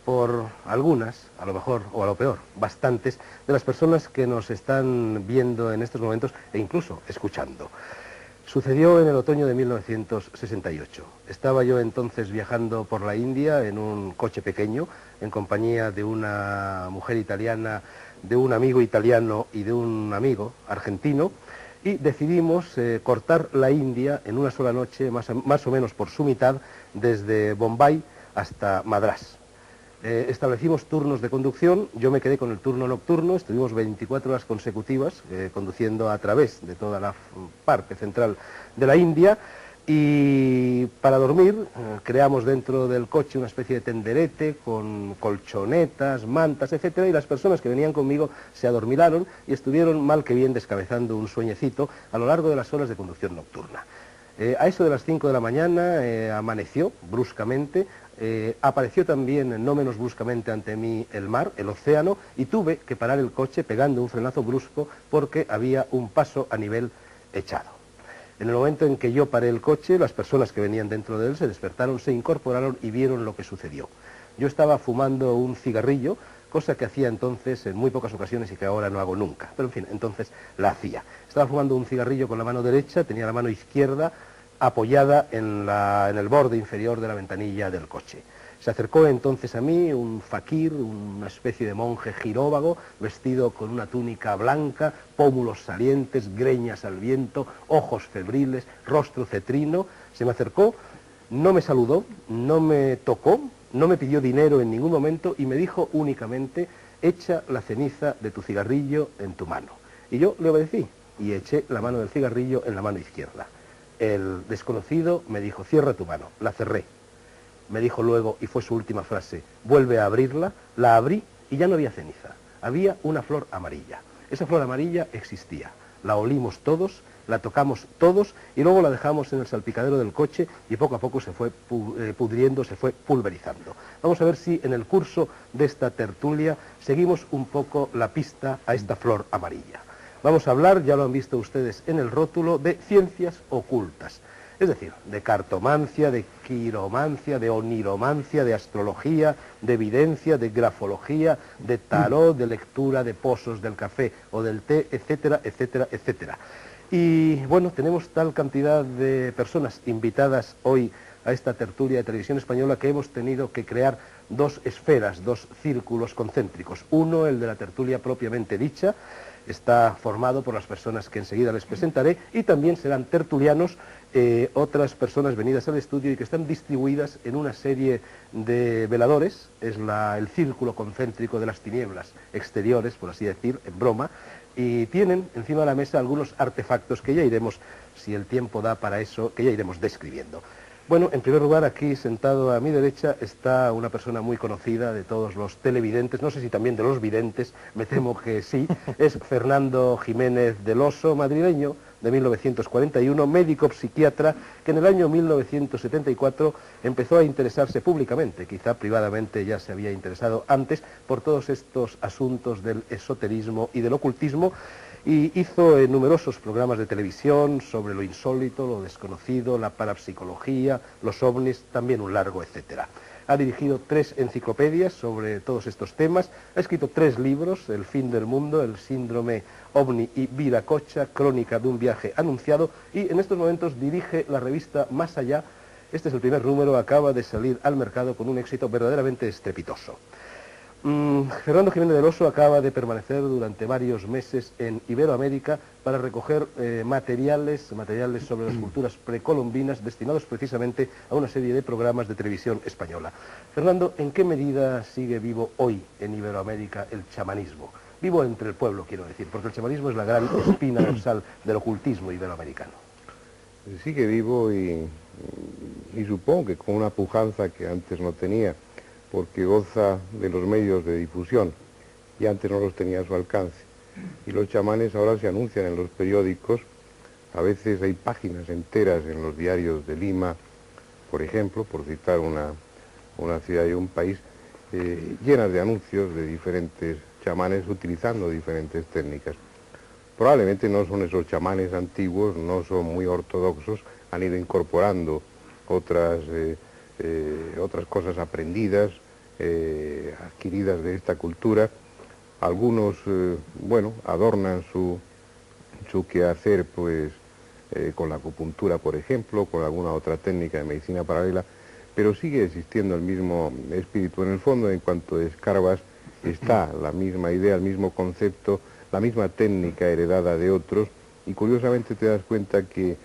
por algunas, a lo mejor o a lo peor, bastantes, de las personas que nos están viendo en estos momentos e incluso escuchando. Sucedió en el otoño de 1968. Estaba yo entonces viajando por la India en un coche pequeño, en compañía de una mujer italiana, de un amigo italiano y de un amigo argentino, y decidimos cortar la India en una sola noche, más o menos por su mitad, desde Bombay hasta Madrás. Establecimos turnos de conducción, yo me quedé con el turno nocturno, estuvimos 24 horas consecutivas conduciendo a través de toda la parte central de la India, y para dormir creamos dentro del coche una especie de tenderete con colchonetas, mantas, etcétera, y las personas que venían conmigo se adormilaron y estuvieron mal que bien descabezando un sueñecito a lo largo de las horas de conducción nocturna. A eso de las 5 de la mañana amaneció bruscamente, apareció también no menos bruscamente ante mí el mar, el océano, y tuve que parar el coche pegando un frenazo brusco porque había un paso a nivel echado. En el momento en que yo paré el coche, las personas que venían dentro de él se despertaron, se incorporaron y vieron lo que sucedió. Yo estaba fumando un cigarrillo, cosa que hacía entonces en muy pocas ocasiones y que ahora no hago nunca, pero en fin, entonces la hacía. Estaba fumando un cigarrillo con la mano derecha, tenía la mano izquierda apoyada en el borde inferior de la ventanilla del coche. Se acercó entonces a mí un faquir, una especie de monje giróvago, vestido con una túnica blanca, pómulos salientes, greñas al viento, ojos febriles, rostro cetrino. Se me acercó, no me saludó, no me tocó, no me pidió dinero en ningún momento y me dijo únicamente: echa la ceniza de tu cigarrillo en tu mano. Y yo le obedecí y eché la mano del cigarrillo en la mano izquierda. El desconocido me dijo: cierra tu mano. La cerré. Me dijo luego, y fue su última frase: vuelve a abrirla. La abrí y ya no había ceniza. Había una flor amarilla. Esa flor amarilla existía. La olimos todos, la tocamos todos y luego la dejamos en el salpicadero del coche y poco a poco se fue pudriendo, se fue pulverizando. Vamos a ver si en el curso de esta tertulia seguimos un poco la pista a esta flor amarilla. Vamos a hablar, ya lo han visto ustedes en el rótulo, de ciencias ocultas. Es decir, de cartomancia, de quiromancia, de oniromancia, de astrología, de evidencia, de grafología, de tarot, de lectura de pozos del café o del té, etcétera, etcétera, etcétera. Y bueno, tenemos tal cantidad de personas invitadas hoy a esta tertulia de Televisión Española que hemos tenido que crear dos esferas, dos círculos concéntricos. Uno, el de la tertulia propiamente dicha, está formado por las personas que enseguida les presentaré, y también serán tertulianos otras personas venidas al estudio y que están distribuidas en una serie de veladores. Es el círculo concéntrico de las tinieblas exteriores, por así decir, en broma, y tienen encima de la mesa algunos artefactos que ya iremos, si el tiempo da para eso, que ya iremos describiendo. Bueno, en primer lugar, aquí sentado a mi derecha está una persona muy conocida de todos los televidentes, no sé si también de los videntes, me temo que sí, es Fernando Jiménez del Oso, madrileño, de 1941, médico psiquiatra, que en el año 1974 empezó a interesarse públicamente, quizá privadamente ya se había interesado antes, por todos estos asuntos del esoterismo y del ocultismo, y hizo numerosos programas de televisión sobre lo insólito, lo desconocido, la parapsicología, los ovnis, también un largo etcétera. Ha dirigido 3 enciclopedias sobre todos estos temas, ha escrito 3 libros, El fin del mundo, El síndrome ovni y Viracocha, crónica de un viaje anunciado, y en estos momentos dirige la revista Más Allá. Este es el primer número, acaba de salir al mercado con un éxito verdaderamente estrepitoso. Fernando Jiménez del Oso acaba de permanecer durante varios meses en Iberoamérica para recoger materiales sobre las culturas precolombinas destinados precisamente a una serie de programas de televisión española. Fernando, ¿en qué medida sigue vivo hoy en Iberoamérica el chamanismo? Vivo entre el pueblo, quiero decir, porque el chamanismo es la gran espina dorsal del ocultismo iberoamericano. Sigue vivo y supongo que con una pujanza que antes no tenía, porque goza de los medios de difusión y antes no los tenía a su alcance. Y los chamanes ahora se anuncian en los periódicos, a veces hay páginas enteras en los diarios de Lima, por ejemplo, por citar una ciudad y un país, llenas de anuncios de diferentes chamanes utilizando diferentes técnicas. Probablemente no son esos chamanes antiguos, no son muy ortodoxos, han ido incorporando otras cosas aprendidas, adquiridas de esta cultura. Algunos, bueno, adornan su quehacer, pues, con la acupuntura, por ejemplo, con alguna otra técnica de medicina paralela, pero sigue existiendo el mismo espíritu. En el fondo, en cuanto escarbas, está la misma idea, el mismo concepto, la misma técnica heredada de otros, y curiosamente te das cuenta que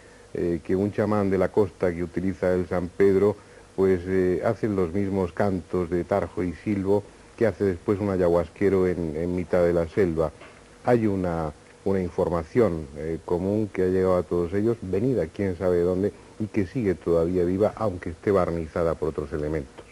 un chamán de la costa que utiliza el San Pedro, pues hacen los mismos cantos de tarjo y silbo que hace después un ayahuasquero en mitad de la selva. Hay una información común que ha llegado a todos ellos, venida quién sabe de dónde, y que sigue todavía viva, aunque esté barnizada por otros elementos.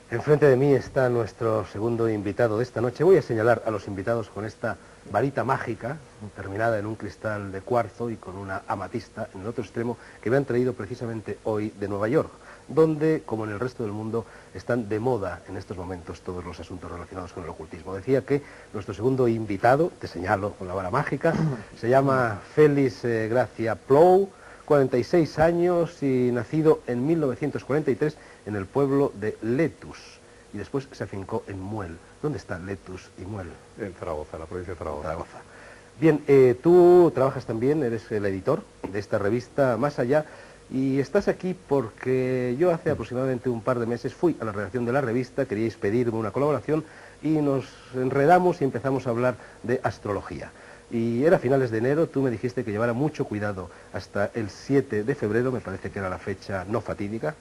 Enfrente de mí está nuestro segundo invitado de esta noche. Voy a señalar a los invitados con esta varita mágica, terminada en un cristal de cuarzo y con una amatista en el otro extremo, que me han traído precisamente hoy de Nueva York, donde, como en el resto del mundo, están de moda en estos momentos todos los asuntos relacionados con el ocultismo. Decía que nuestro segundo invitado, te señalo con la vara mágica, se llama Félix Gracia Plou, 46 años y nacido en 1943 en el pueblo de Letus, y después se afincó en Muel. ¿Dónde está Letus y Muel? En Zaragoza, la provincia de Zaragoza. Zaragoza. Bien, tú trabajas también, eres el editor de esta revista Más Allá, y estás aquí porque yo hace aproximadamente un par de meses fui a la redacción de la revista, queríais pedirme una colaboración y nos enredamos y empezamos a hablar de astrología. Y era a finales de enero, tú me dijiste que llevara mucho cuidado hasta el 7 de febrero, me parece que era la fecha no fatídica,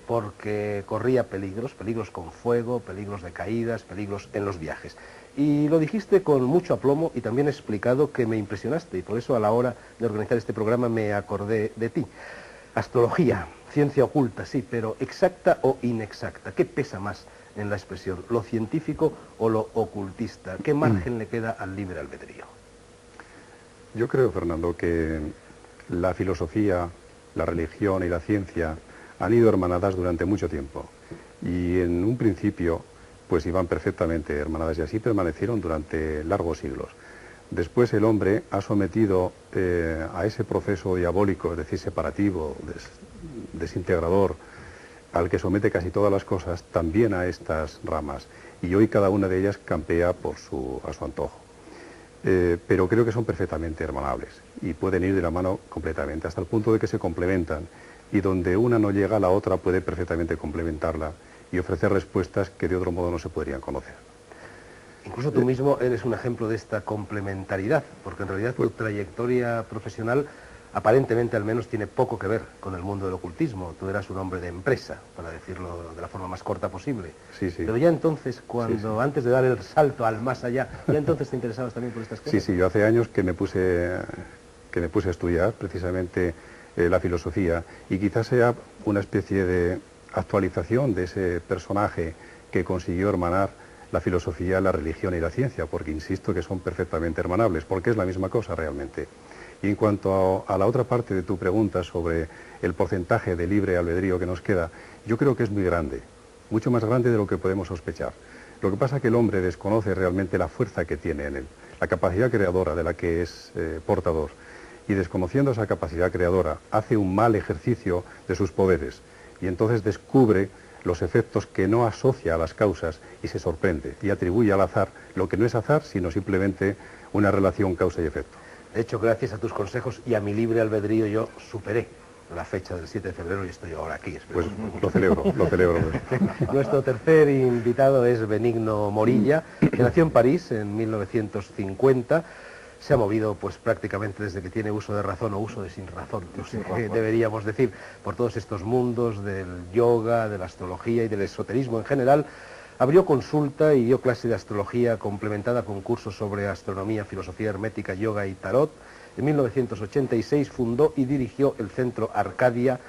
porque corría peligros con fuego, peligros de caídas, peligros en los viajes. Y lo dijiste con mucho aplomo y también he explicado que me impresionaste y por eso a la hora de organizar este programa me acordé de ti. Astrología, ciencia oculta, sí, pero exacta o inexacta. ¿Qué pesa más en la expresión? ¿Lo científico o lo ocultista? ¿Qué margen le queda al libre albedrío? Yo creo, Fernando, que la filosofía, la religión y la ciencia han ido hermanadas durante mucho tiempo. Y en un principio, pues iban perfectamente hermanadas y así permanecieron durante largos siglos. Después el hombre ha sometido a ese proceso diabólico, es decir, separativo, desintegrador, al que somete casi todas las cosas, también a estas ramas. Y hoy cada una de ellas campea a su antojo. Pero creo que son perfectamente hermanables y pueden ir de la mano completamente, hasta el punto de que se complementan. Y donde una no llega, la otra puede perfectamente complementarla y ofrecer respuestas que de otro modo no se podrían conocer. Incluso tú mismo eres un ejemplo de esta complementariedad, porque en realidad tu trayectoria profesional aparentemente al menos tiene poco que ver con el mundo del ocultismo. Tú eras un hombre de empresa, para decirlo de la forma más corta posible. Sí, sí. Pero ya entonces, antes de dar el salto al más allá, ¿ya entonces te interesabas también por estas cosas? Sí, yo hace años que me puse a estudiar precisamente la filosofía, y quizás sea una especie de actualización de ese personaje que consiguió hermanar la filosofía, la religión y la ciencia, porque insisto que son perfectamente hermanables, porque es la misma cosa realmente. Y en cuanto a la otra parte de tu pregunta sobre el porcentaje de libre albedrío que nos queda, yo creo que es muy grande, mucho más grande de lo que podemos sospechar. Lo que pasa es que el hombre desconoce realmente la fuerza que tiene en él, la capacidad creadora de la que es portador. Y desconociendo esa capacidad creadora, hace un mal ejercicio de sus poderes y entonces descubre los efectos que no asocia a las causas y se sorprende y atribuye al azar lo que no es azar, sino simplemente una relación causa y efecto. De hecho, gracias a tus consejos y a mi libre albedrío, yo superé la fecha del 7 de febrero y estoy ahora aquí. Pues lo celebro, lo celebro. Nuestro tercer invitado es Benigno Morilla, que nació en París en 1950. Se ha movido pues prácticamente desde que tiene uso de razón o uso de sin razón, no sé qué deberíamos decir, por todos estos mundos del yoga, de la astrología y del esoterismo en general. Abrió consulta y dio clase de astrología complementada con cursos sobre astronomía, filosofía hermética, yoga y tarot. En 1986 fundó y dirigió el Centro Arcadia,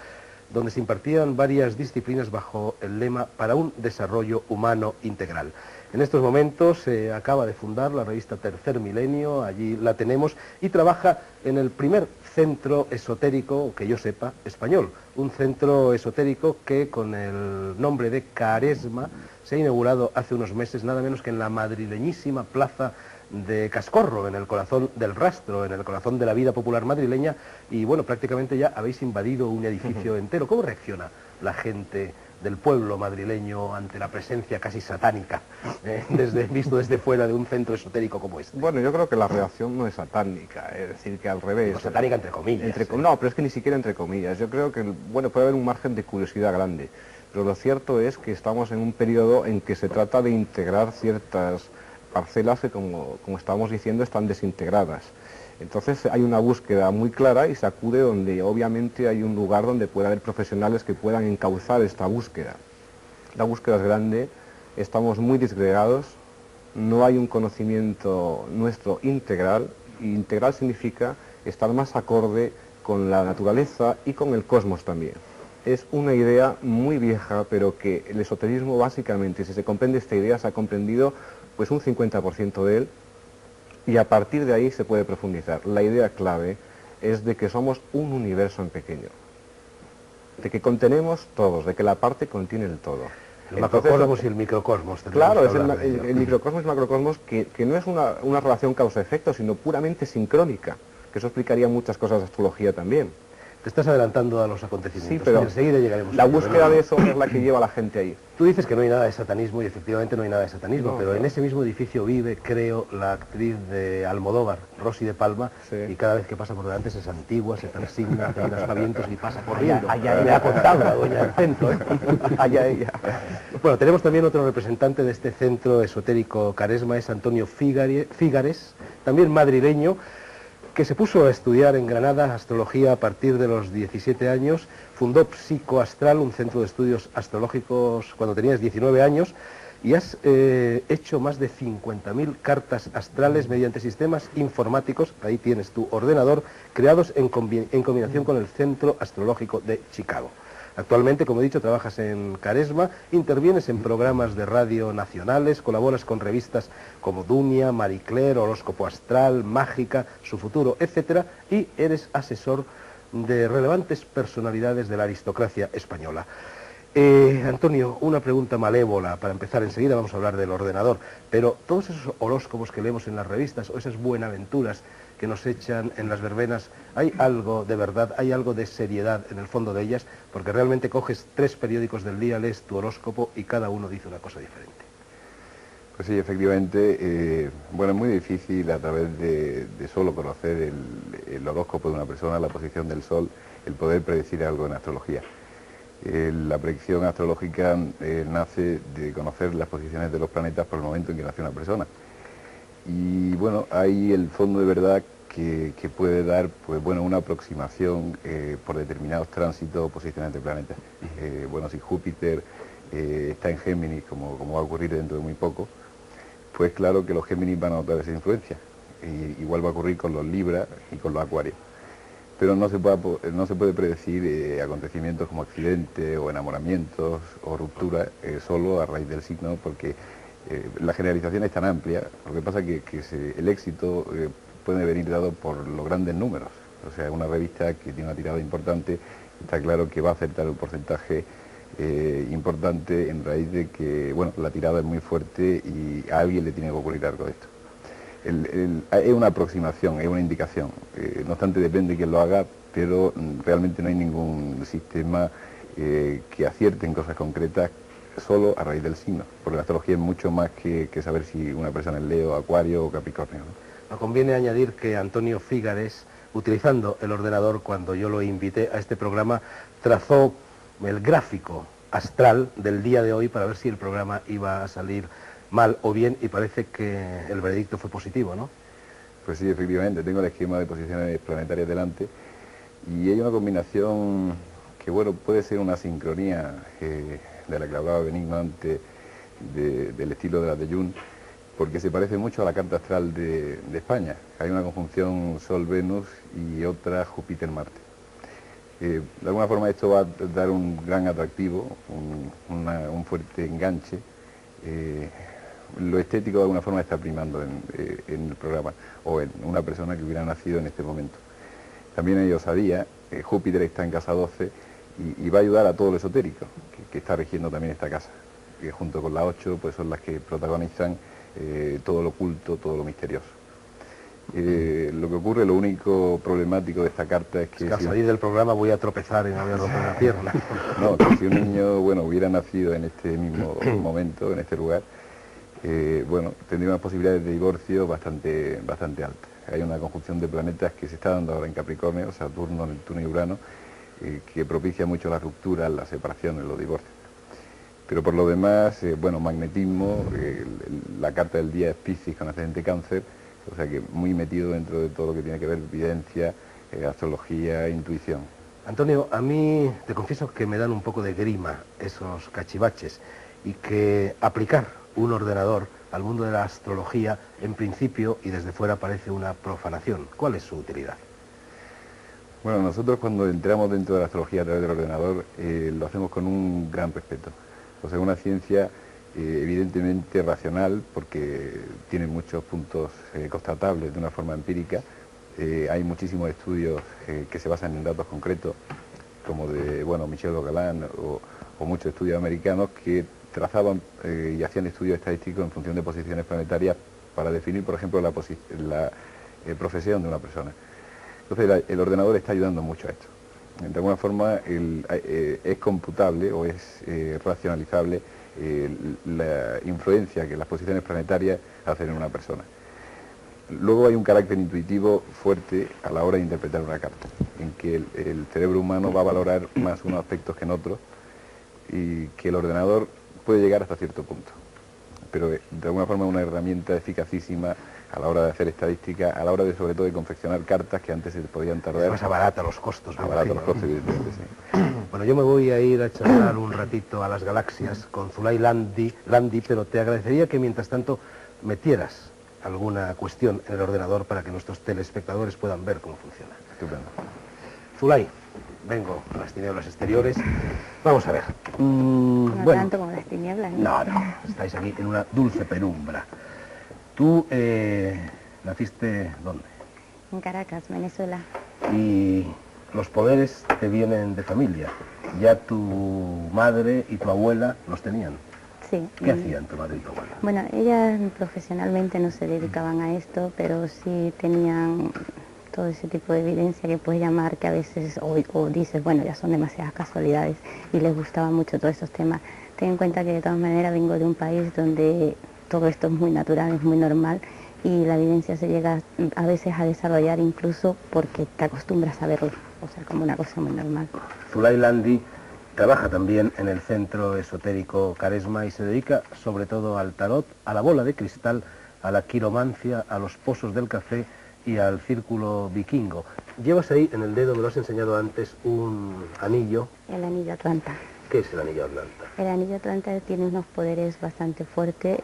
donde se impartían varias disciplinas bajo el lema para un desarrollo humano integral. En estos momentos se acaba de fundar la revista Tercer Milenio, allí la tenemos, y trabaja en el primer centro esotérico, que yo sepa, español. Un centro esotérico que con el nombre de Caresma se ha inaugurado hace unos meses, nada menos que en la madrileñísima plaza de Cascorro, en el corazón del Rastro, en el corazón de la vida popular madrileña, y bueno, prácticamente ya habéis invadido un edificio entero. ¿Cómo reacciona la gente del pueblo madrileño ante la presencia casi satánica, visto desde fuera de un centro esotérico como este? Bueno, yo creo que la reacción no es satánica, es decir, que al revés. No, satánica entre comillas. No, pero es que ni siquiera entre comillas. Yo creo que, bueno, puede haber un margen de curiosidad grande, pero lo cierto es que estamos en un periodo en que se trata de integrar ciertas parcelas que, como estábamos diciendo, están desintegradas. Entonces hay una búsqueda muy clara y se acude donde obviamente hay un lugar donde pueda haber profesionales que puedan encauzar esta búsqueda. La búsqueda es grande, estamos muy disgregados, no hay un conocimiento nuestro integral, y integral significa estar más acorde con la naturaleza y con el cosmos también. Es una idea muy vieja, pero que el esoterismo básicamente, si se comprende esta idea, se ha comprendido pues un 50% de él, y a partir de ahí se puede profundizar. La idea clave es de que somos un universo en pequeño, de que contenemos todos, de que la parte contiene el todo. El macrocosmos y el microcosmos. Claro, es el microcosmos y el macrocosmos que no es una relación causa-efecto, sino puramente sincrónica, que eso explicaría muchas cosas de astrología también. Te estás adelantando a los acontecimientos. Sí, pero enseguida llegaremos. La búsqueda de eso es la que lleva a la gente ahí. Tú dices que no hay nada de satanismo y efectivamente no hay nada de satanismo, no, pero no. En ese mismo edificio vive, creo, la actriz de Almodóvar, Rosy de Palma, sí. Y cada vez que pasa por delante se santigua, se persigna, hace unos aspavientos y pasa corriendo. Allá ella ha contado la dueña del centro, ¿eh? Allá ella. Bueno, tenemos también otro representante de este centro esotérico Caresma, es Antonio Fígares, también madrileño, que se puso a estudiar en Granada astrología a partir de los 17 años, fundó Psicoastral, un centro de estudios astrológicos cuando tenías 19 años, y has hecho más de 50.000 cartas astrales mediante sistemas informáticos, ahí tienes tu ordenador, creados en combinación con el Centro Astrológico de Chicago. Actualmente, como he dicho, trabajas en Caresma, intervienes en programas de radio nacionales, colaboras con revistas como Dunia, Marie Claire, Horóscopo Astral, Mágica, Su Futuro, etc. Y eres asesor de relevantes personalidades de la aristocracia española. Antonio, una pregunta malévola para empezar. Enseguida vamos a hablar del ordenador, pero todos esos horóscopos que leemos en las revistas o esas buenaventuras que nos echan en las verbenas, ¿hay algo de verdad, hay algo de seriedad en el fondo de ellas? Porque realmente coges 3 periódicos del día, lees tu horóscopo y cada uno dice una cosa diferente. Pues sí, efectivamente, bueno, es muy difícil a través de solo conocer el horóscopo de una persona, la posición del sol, el poder predecir algo en astrología. La predicción astrológica nace de conocer las posiciones de los planetas por el momento en que nace una persona. Y bueno, hay el fondo de verdad que puede dar, pues bueno, una aproximación por determinados tránsitos o posiciones de planetas. Bueno, si Júpiter está en Géminis, como va a ocurrir dentro de muy poco, pues claro que los Géminis van a notar esa influencia. Igual va a ocurrir con los Libra y con los Acuarios. pero no se puede predecir acontecimientos como accidentes o enamoramientos o rupturas solo a raíz del signo, porque la generalización es tan amplia. Lo que pasa es que el éxito puede venir dado por los grandes números. O sea, una revista que tiene una tirada importante, está claro que va a acertar un porcentaje importante en raíz de que, bueno, la tirada es muy fuerte y a alguien le tiene que ocurrir algo de esto. Es una aproximación, es una indicación. No obstante, depende de quién lo haga, pero realmente no hay ningún sistema que acierte en cosas concretas solo a raíz del signo, porque la astrología es mucho más que saber si una persona es Leo, Acuario o Capricornio, ¿no? Conviene añadir que Antonio Fígares, utilizando el ordenador cuando yo lo invité a este programa, trazó el gráfico astral del día de hoy para ver si el programa iba a salir mal o bien, y parece que el veredicto fue positivo, ¿no? Pues sí, efectivamente, tengo el esquema de posiciones planetarias delante y hay una combinación que, bueno, puede ser una sincronía de la que hablaba Benigno antes, del estilo de la de Jung, porque se parece mucho a la carta astral de España. Hay una conjunción Sol-Venus y otra Júpiter-Marte. De alguna forma esto va a dar un gran atractivo, un fuerte enganche. Lo estético de alguna forma está primando en el programa, o en una persona que hubiera nacido en este momento. También hay osadía. Júpiter está en casa 12 y va a ayudar a todo lo esotérico, que está rigiendo también esta casa, que junto con la 8 pues son las que protagonizan todo lo oculto, todo lo misterioso. Lo que ocurre, lo único problemático de esta carta es que... al salir del programa voy a tropezar y me voy a romper la pierna. No, que si un niño, bueno, hubiera nacido en este mismo momento, en este lugar, bueno, tendría unas posibilidades de divorcio bastante altas. Hay una conjunción de planetas que se está dando ahora en Capricornio, Saturno, Neptuno y Urano, que propicia mucho las rupturas, las separaciones, los divorcios. Pero por lo demás, bueno, magnetismo, la carta del día es Piscis con ascendente Cáncer, o sea que muy metido dentro de todo lo que tiene que ver evidencia, astrología, intuición. Antonio, a mí te confieso que me dan un poco de grima esos cachivaches y que aplicar un ordenador al mundo de la astrología en principio y desde fuera parece una profanación. ¿Cuál es su utilidad? Bueno, nosotros cuando entramos dentro de la astrología a través del ordenador lo hacemos con un gran respeto. O sea, una ciencia evidentemente racional, porque tiene muchos puntos constatables de una forma empírica. Hay muchísimos estudios que se basan en datos concretos, como de, bueno, Michel Galán o muchos estudios americanos que trazaban y hacían estudios estadísticos en función de posiciones planetarias para definir, por ejemplo, la profesión de una persona. Entonces el ordenador está ayudando mucho a esto. De alguna forma es computable o es racionalizable la influencia que las posiciones planetarias hacen en una persona. Luego hay un carácter intuitivo fuerte a la hora de interpretar una carta, en que el cerebro humano va a valorar más unos aspectos que en otros y que el ordenador puede llegar hasta cierto punto. Pero de alguna forma es una herramienta eficacísima a la hora de hacer estadística, a la hora de sobre todo de confeccionar cartas que antes se podían tardar. Más abarata los costos. Abarata los costos, evidentemente, sí. Bueno, yo me voy a ir a charlar un ratito a las galaxias con Zulay Landi, pero te agradecería que mientras tanto metieras alguna cuestión en el ordenador para que nuestros telespectadores puedan ver cómo funciona. Estupendo. Zulay, vengo a las tinieblas exteriores. Vamos a ver. No bueno, tanto como las tinieblas, ¿no? No, estáis aquí en una dulce penumbra. ¿Tú naciste dónde? En Caracas, Venezuela. Y los poderes te vienen de familia. Ya tu madre y tu abuela los tenían. Sí. ¿Qué hacían tu madre y tu abuela? Bueno, ellas profesionalmente no se dedicaban a esto, pero sí tenían todo ese tipo de evidencia que puedes llamar, que a veces o dices, bueno, ya son demasiadas casualidades, y les gustaban mucho todos estos temas. Ten en cuenta que de todas maneras vengo de un país donde todo esto es muy natural, es muy normal, y la evidencia se llega a veces a desarrollar incluso porque te acostumbras a verlo, o sea, como una cosa muy normal. Zulay Landi trabaja también en el centro esotérico Caresma y se dedica sobre todo al tarot, a la bola de cristal, a la quiromancia, a los pozos del café y al círculo vikingo. Llevas ahí en el dedo, me lo has enseñado antes, un anillo. El anillo Atlanta. ¿Qué es el anillo Atlanta? El anillo Atlanta tiene unos poderes bastante fuertes.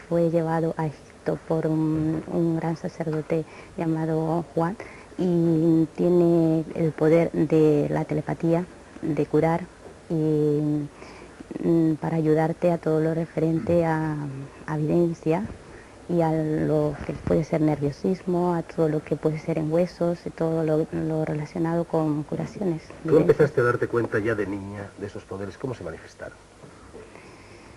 Fue llevado a Egipto por un gran sacerdote llamado Juan, y tiene el poder de la telepatía, de curar y para ayudarte a todo lo referente a evidencia y a lo que puede ser nerviosismo, a todo lo que puede ser en huesos y todo lo relacionado con curaciones. ¿Tú empezaste a darte cuenta ya de niña de esos poderes? ¿Cómo se manifestaron?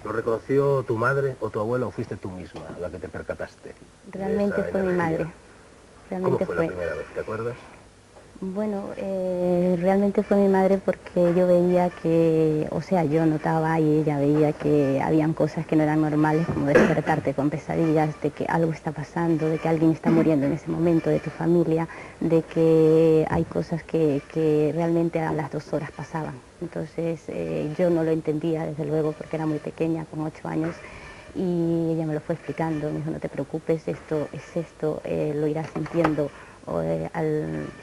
¿Lo reconoció tu madre o tu abuela o fuiste tú misma la que te percataste? Realmente fue mi madre. Realmente ¿Cómo fue la primera vez? ¿Te acuerdas? Bueno, realmente fue mi madre porque yo veía que, o sea, yo notaba y ella veía que habían cosas que no eran normales, como despertarte con pesadillas, de que algo está pasando, de que alguien está muriendo en ese momento, de tu familia, de que hay cosas que realmente a las 2 horas pasaban. Entonces yo no lo entendía, desde luego, porque era muy pequeña, con 8 años, y ella me lo fue explicando, me dijo, no te preocupes, esto es esto, lo irás sintiendo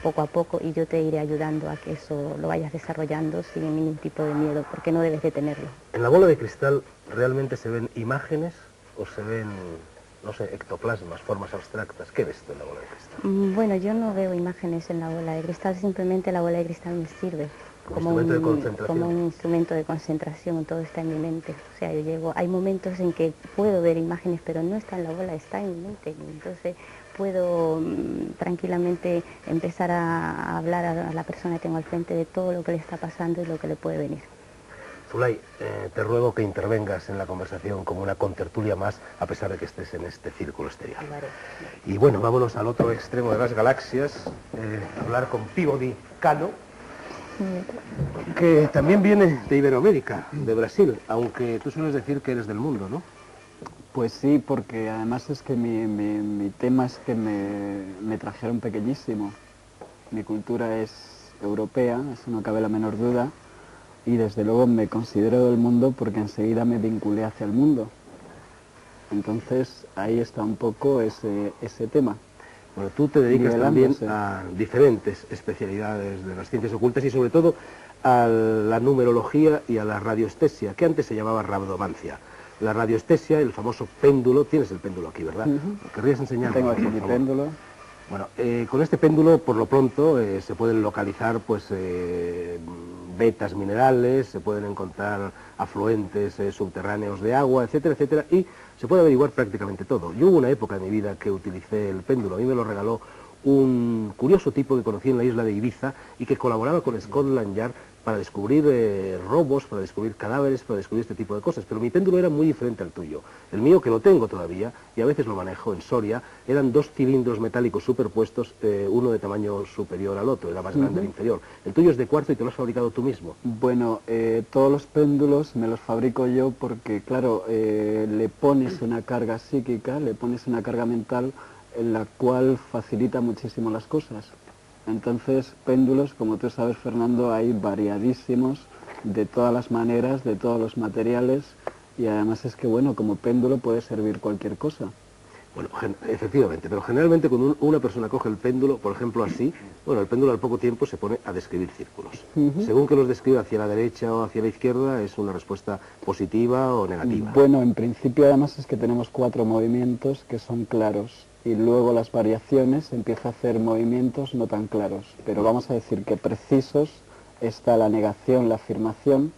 poco a poco y yo te iré ayudando a que eso lo vayas desarrollando sin ningún tipo de miedo, porque no debes de tenerlo. ¿En la bola de cristal realmente se ven imágenes o se ven, no sé, ectoplasmas, formas abstractas? ¿Qué ves tú en la bola de cristal? Bueno, yo no veo imágenes en la bola de cristal, simplemente la bola de cristal me sirve como un instrumento de concentración, todo está en mi mente. O sea, hay momentos en que puedo ver imágenes, pero no está en la bola, está en mi mente. Entonces puedo tranquilamente empezar a hablar a la persona que tengo al frente de todo lo que le está pasando y lo que le puede venir. Zulay, te ruego que intervengas en la conversación como una contertulia más, a pesar de que estés en este círculo exterior. Vale. Y bueno, vámonos al otro extremo de las galaxias, hablar con Peabody Cano, que también viene de Iberoamérica, de Brasil, aunque tú sueles decir que eres del mundo, ¿no? Pues sí, porque además es que mi tema es que me trajeron pequeñísimo. Mi cultura es europea, eso no cabe la menor duda, y desde luego me considero del mundo porque enseguida me vinculé hacia el mundo. Entonces ahí está un poco ese tema. Bueno, tú te dedicas también a diferentes especialidades de las ciencias ocultas y sobre todo a la numerología y a la radiestesia, que antes se llamaba rabdomancia. La radiestesia, el famoso péndulo, tienes el péndulo aquí, ¿verdad? ¿Querrías enseñarme? Tengo aquí mi péndulo. Bueno, con este péndulo, por lo pronto, se pueden localizar pues vetas minerales, se pueden encontrar afluentes subterráneos de agua, etcétera, etcétera, y se puede averiguar prácticamente todo. Yo hubo una época en mi vida que utilicé el péndulo, a mí me lo regaló un curioso tipo que conocí en la isla de Ibiza y que colaboraba con Scotland Yard para descubrir robos, para descubrir cadáveres, para descubrir este tipo de cosas. Pero mi péndulo era muy diferente al tuyo. El mío, que lo tengo todavía, y a veces lo manejo en Soria, eran 2 cilindros metálicos superpuestos, uno de tamaño superior al otro, era más grande el inferior. El tuyo es de cuarzo y te lo has fabricado tú mismo. Bueno, todos los péndulos me los fabrico yo porque, claro, le pones una carga psíquica, le pones una carga mental, en la cual facilita muchísimo las cosas. Entonces, péndulos, como tú sabes, Fernando, hay variadísimos, de todas las maneras, de todos los materiales, y además es que, bueno, como péndulo puede servir cualquier cosa. Bueno, efectivamente, pero generalmente cuando una persona coge el péndulo, por ejemplo así, bueno, el péndulo al poco tiempo se pone a describir círculos. Según que los describa hacia la derecha o hacia la izquierda, es una respuesta positiva o negativa. Bueno, en principio además es que tenemos 4 movimientos que son claros, y luego las variaciones empieza a hacer movimientos no tan claros, pero vamos a decir que precisos está la negación, la afirmación.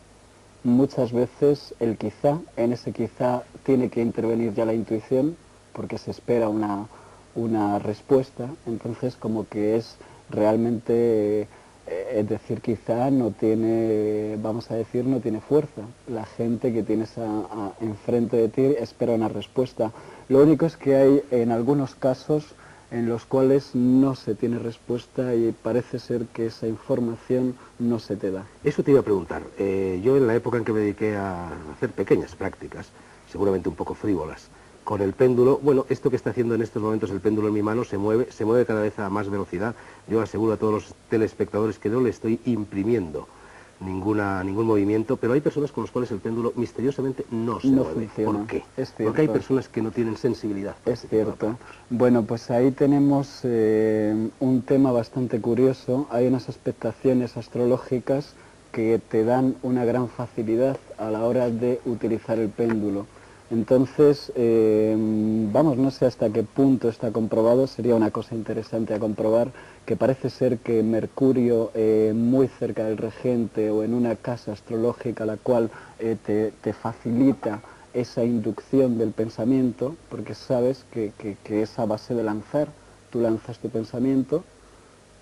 Muchas veces el quizá, en ese quizá tiene que intervenir ya la intuición, porque se espera una respuesta, entonces como que es realmente, es decir, quizá no tiene, vamos a decir, no tiene fuerza. La gente que tienes enfrente de ti espera una respuesta. Lo único es que hay en algunos casos en los cuales no se tiene respuesta y parece ser que esa información no se te da. Eso te iba a preguntar. Yo en la época en que me dediqué a hacer pequeñas prácticas, seguramente un poco frívolas, con el péndulo, bueno, esto que está haciendo en estos momentos el péndulo en mi mano se mueve cada vez a más velocidad. Yo aseguro a todos los telespectadores que no le estoy imprimiendo ningún movimiento, pero hay personas con las cuales el péndulo misteriosamente no se mueve. Funciona. ¿Por qué? Es cierto. Porque hay personas que no tienen sensibilidad. Es cierto. Bueno, pues ahí tenemos un tema bastante curioso. Hay unas expectaciones astrológicas que te dan una gran facilidad a la hora de utilizar el péndulo. Entonces, vamos, no sé hasta qué punto está comprobado, sería una cosa interesante a comprobar, que parece ser que Mercurio, muy cerca del regente o en una casa astrológica, la cual te facilita esa inducción del pensamiento, porque sabes que es a base de lanzar, tú lanzas tu pensamiento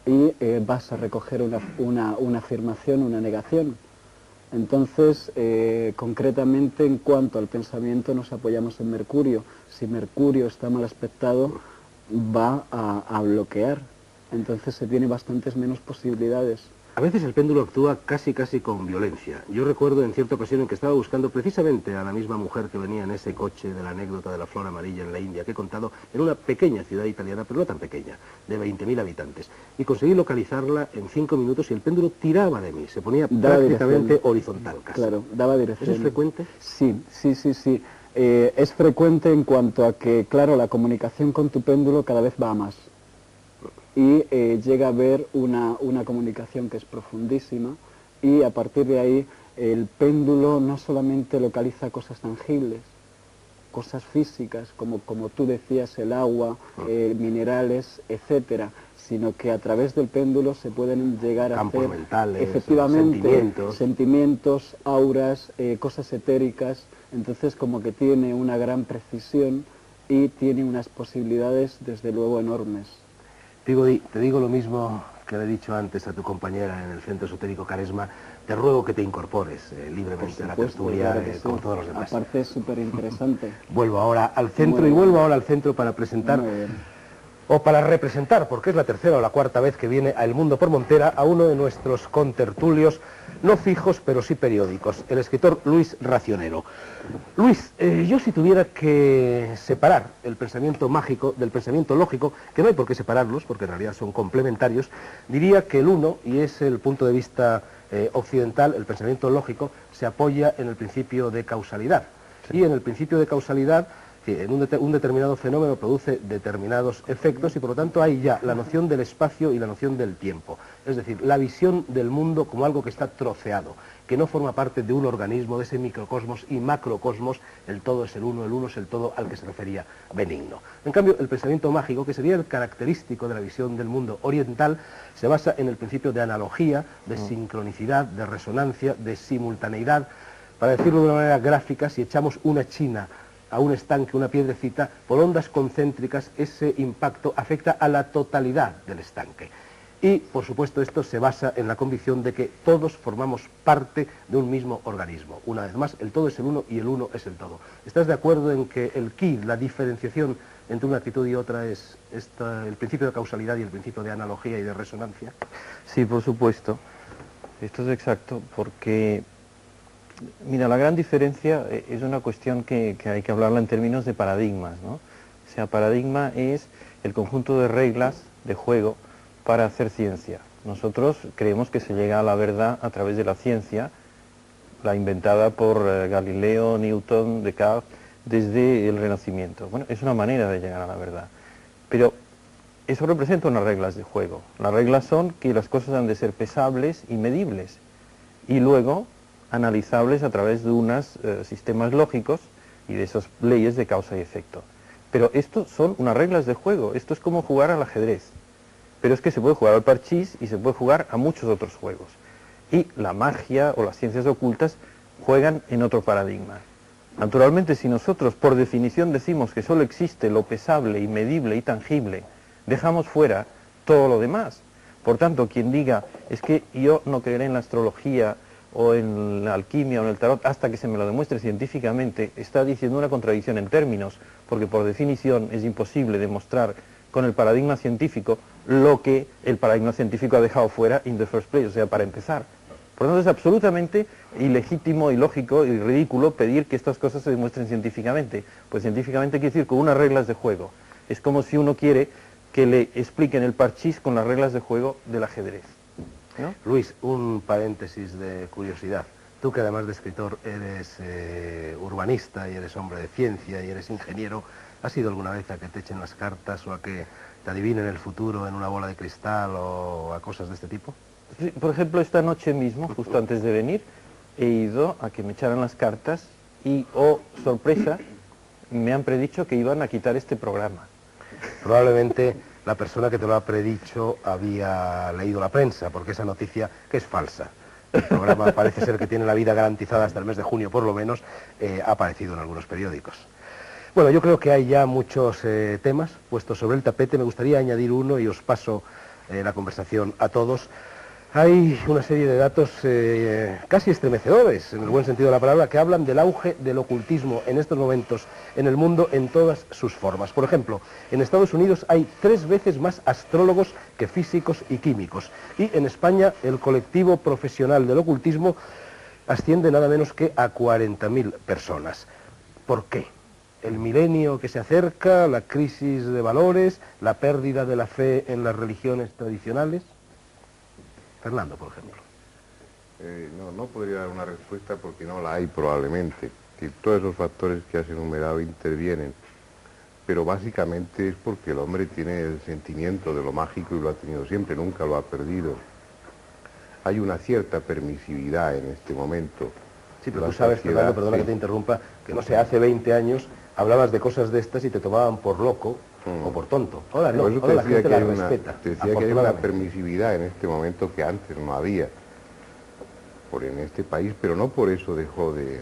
y vas a recoger una afirmación, una negación. Entonces, concretamente en cuanto al pensamiento nos apoyamos en Mercurio. Si Mercurio está mal aspectado, va a bloquear. Entonces se tiene bastantes menos posibilidades. A veces el péndulo actúa casi con violencia. Yo recuerdo en cierta ocasión en que estaba buscando precisamente a la misma mujer que venía en ese coche de la anécdota de la flor amarilla en la India, que he contado, en una pequeña ciudad italiana, pero no tan pequeña, de 20.000 habitantes. Y conseguí localizarla en 5 minutos y el péndulo tiraba de mí, se ponía prácticamente horizontal casi. Claro, daba dirección. ¿Eso es frecuente? Sí. Es frecuente en cuanto a que, claro, la comunicación con tu péndulo cada vez va a más. Y llega a haber una comunicación que es profundísima y a partir de ahí el péndulo no solamente localiza cosas tangibles, cosas físicas, como tú decías, el agua, minerales, etcétera, sino que a través del péndulo se pueden llegar a hacer mentales, efectivamente sentimientos, auras, cosas etéricas. Entonces como que tiene una gran precisión y tiene unas posibilidades desde luego enormes. Te digo lo mismo que le he dicho antes a tu compañera en el Centro Esotérico Caresma. Te ruego que te incorpores libremente a la tertulia, claro como todos los demás. Aparte es súper interesante. Vuelvo ahora al centro para presentar, o para representar, porque es la tercera o la cuarta vez que viene a El Mundo por Montera, a uno de nuestros contertulios, no fijos, pero sí periódicos, el escritor Luis Racionero. Luis, yo si tuviera que separar el pensamiento mágico del pensamiento lógico, que no hay por qué separarlos, porque en realidad son complementarios, diría que el uno, y es el punto de vista occidental, el pensamiento lógico, se apoya en el principio de causalidad. Sí. Y en el principio de causalidad, que en un determinado fenómeno produce determinados efectos y por lo tanto hay ya la noción del espacio y la noción del tiempo. Es decir, la visión del mundo como algo que está troceado, que no forma parte de un organismo, de ese microcosmos y macrocosmos, el todo es el uno es el todo al que se refería Benigno. En cambio, el pensamiento mágico, que sería el característico de la visión del mundo oriental, se basa en el principio de analogía, de sincronicidad, de resonancia, de simultaneidad. Para decirlo de una manera gráfica, si echamos una china a un estanque, una piedrecita, por ondas concéntricas, ese impacto afecta a la totalidad del estanque. Y, por supuesto, esto se basa en la convicción de que todos formamos parte de un mismo organismo. Una vez más, el todo es el uno y el uno es el todo. ¿Estás de acuerdo en que el quid, la diferenciación entre una actitud y otra, es el principio de causalidad y el principio de analogía y de resonancia? Sí, por supuesto. Esto es exacto, porque mira, la gran diferencia es una cuestión que hay que hablarla en términos de paradigmas, ¿no? O sea, paradigma es el conjunto de reglas de juego para hacer ciencia. Nosotros creemos que se llega a la verdad a través de la ciencia, la inventada por Galileo, Newton, Descartes, desde el Renacimiento. Bueno, es una manera de llegar a la verdad. Pero eso representa unas reglas de juego. Las reglas son que las cosas han de ser pesables y medibles. Y luego analizables a través de unos sistemas lógicos y de esas leyes de causa y efecto. Pero esto son unas reglas de juego, esto es como jugar al ajedrez. Pero es que se puede jugar al parchís y se puede jugar a muchos otros juegos. Y la magia o las ciencias ocultas juegan en otro paradigma. Naturalmente, si nosotros por definición decimos que solo existe lo pesable y medible y tangible, dejamos fuera todo lo demás. Por tanto, quien diga, es que yo no creeré en la astrología o en la alquimia o en el tarot hasta que se me lo demuestre científicamente, está diciendo una contradicción en términos, porque por definición es imposible demostrar con el paradigma científico lo que el paradigma científico ha dejado fuera in the first place, o sea, para empezar. Por lo tanto, es absolutamente ilegítimo, ilógico y ridículo pedir que estas cosas se demuestren científicamente. Pues científicamente quiere decir con unas reglas de juego. Es como si uno quiere que le expliquen el parchís con las reglas de juego del ajedrez, ¿no? Luis, un paréntesis de curiosidad. Tú que además de escritor eres urbanista y eres hombre de ciencia y eres ingeniero, ¿has ido alguna vez a que te echen las cartas o a que te adivinen el futuro en una bola de cristal o a cosas de este tipo? Sí, por ejemplo, esta noche mismo, justo antes de venir, he ido a que me echaran las cartas y, oh, sorpresa, me han predicho que iban a quitar este programa. Probablemente la persona que te lo ha predicho había leído la prensa, porque esa noticia, que es falsa, el programa parece ser que tiene la vida garantizada hasta el mes de junio por lo menos, ha aparecido en algunos periódicos. Bueno, yo creo que hay ya muchos temas puestos sobre el tapete. Me gustaría añadir uno y os paso la conversación a todos. Hay una serie de datos casi estremecedores, en el buen sentido de la palabra, que hablan del auge del ocultismo en estos momentos en el mundo en todas sus formas. Por ejemplo, en Estados Unidos hay 3 veces más astrólogos que físicos y químicos. Y en España el colectivo profesional del ocultismo asciende nada menos que a 40.000 personas. ¿Por qué? El milenio que se acerca, la crisis de valores, la pérdida de la fe en las religiones tradicionales. Fernando, por ejemplo. No podría dar una respuesta porque no la hay probablemente. Que todos esos factores que has enumerado intervienen. Pero básicamente es porque el hombre tiene el sentimiento de lo mágico y lo ha tenido siempre, nunca lo ha perdido. Hay una cierta permisividad en este momento. Sí, pero tú sabes, Fernando, perdona que te interrumpa, que no sé, hace 20 años hablabas de cosas de estas y te tomaban por loco o por tonto. Ahora no, ahora la gente la respeta. Te decía que hay una permisividad en este momento que antes no había en este país, pero no por eso dejó de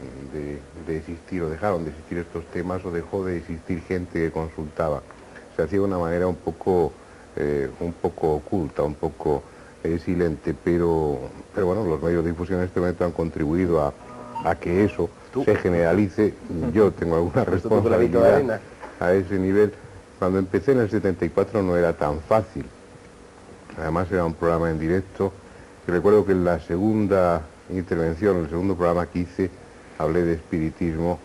existir o dejaron de existir estos temas o dejó de existir gente que consultaba. Se hacía de una manera un poco oculta, un poco silente, pero bueno, los medios de difusión en este momento han contribuido a que eso se generalice. Yo tengo alguna responsabilidad a ese nivel. Cuando empecé en el 74 no era tan fácil. Además era un programa en directo. Y recuerdo que en la segunda intervención, el segundo programa que hice, hablé de espiritismo,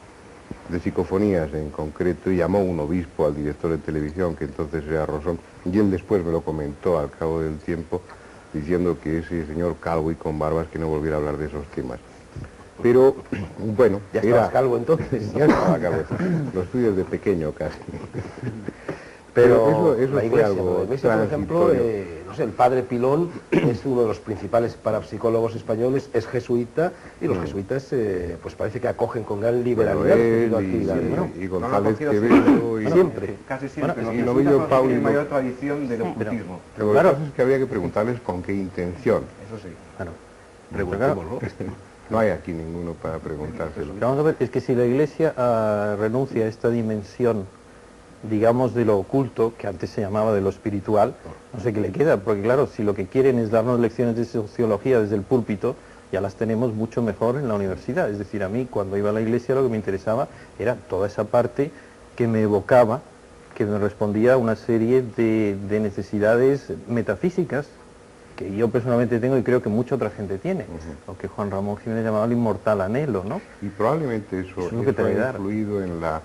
de psicofonías en concreto, y llamó un obispo al director de televisión, que entonces era Rosón, y él después me lo comentó al cabo del tiempo, diciendo que ese señor calvo y con barbas que no volviera a hablar de esos temas. Pero, bueno... ¿Ya estabas calvo entonces? Ya estaba calvo. Lo estudié desde pequeño casi. Pero eso la Iglesia, fue algo por ejemplo, no sé, el padre Pilón es uno de los principales parapsicólogos españoles, es jesuita, y los jesuitas pues parece que acogen con gran liberalidad y González Quevedo y siempre. Casi siempre. Y Novillo Paulo. Tiene mayor tradición del ocultismo. Lo que pasa es que habría que preguntarles con qué intención. Eso sí. Bueno, preguntémoslo. No hay aquí ninguno para preguntárselo. Vamos a ver, es que si la Iglesia renuncia a esta dimensión, digamos, de lo oculto, que antes se llamaba de lo espiritual, no sé qué le queda, porque claro, si lo que quieren es darnos lecciones de sociología desde el púlpito, ya las tenemos mucho mejor en la universidad. Es decir, a mí cuando iba a la Iglesia lo que me interesaba era toda esa parte que me evocaba, que me respondía a una serie de necesidades metafísicas que yo personalmente tengo y creo que mucha otra gente tiene, lo que Juan Ramón Jiménez llamaba el inmortal anhelo, ¿no? Y probablemente eso ha influido en la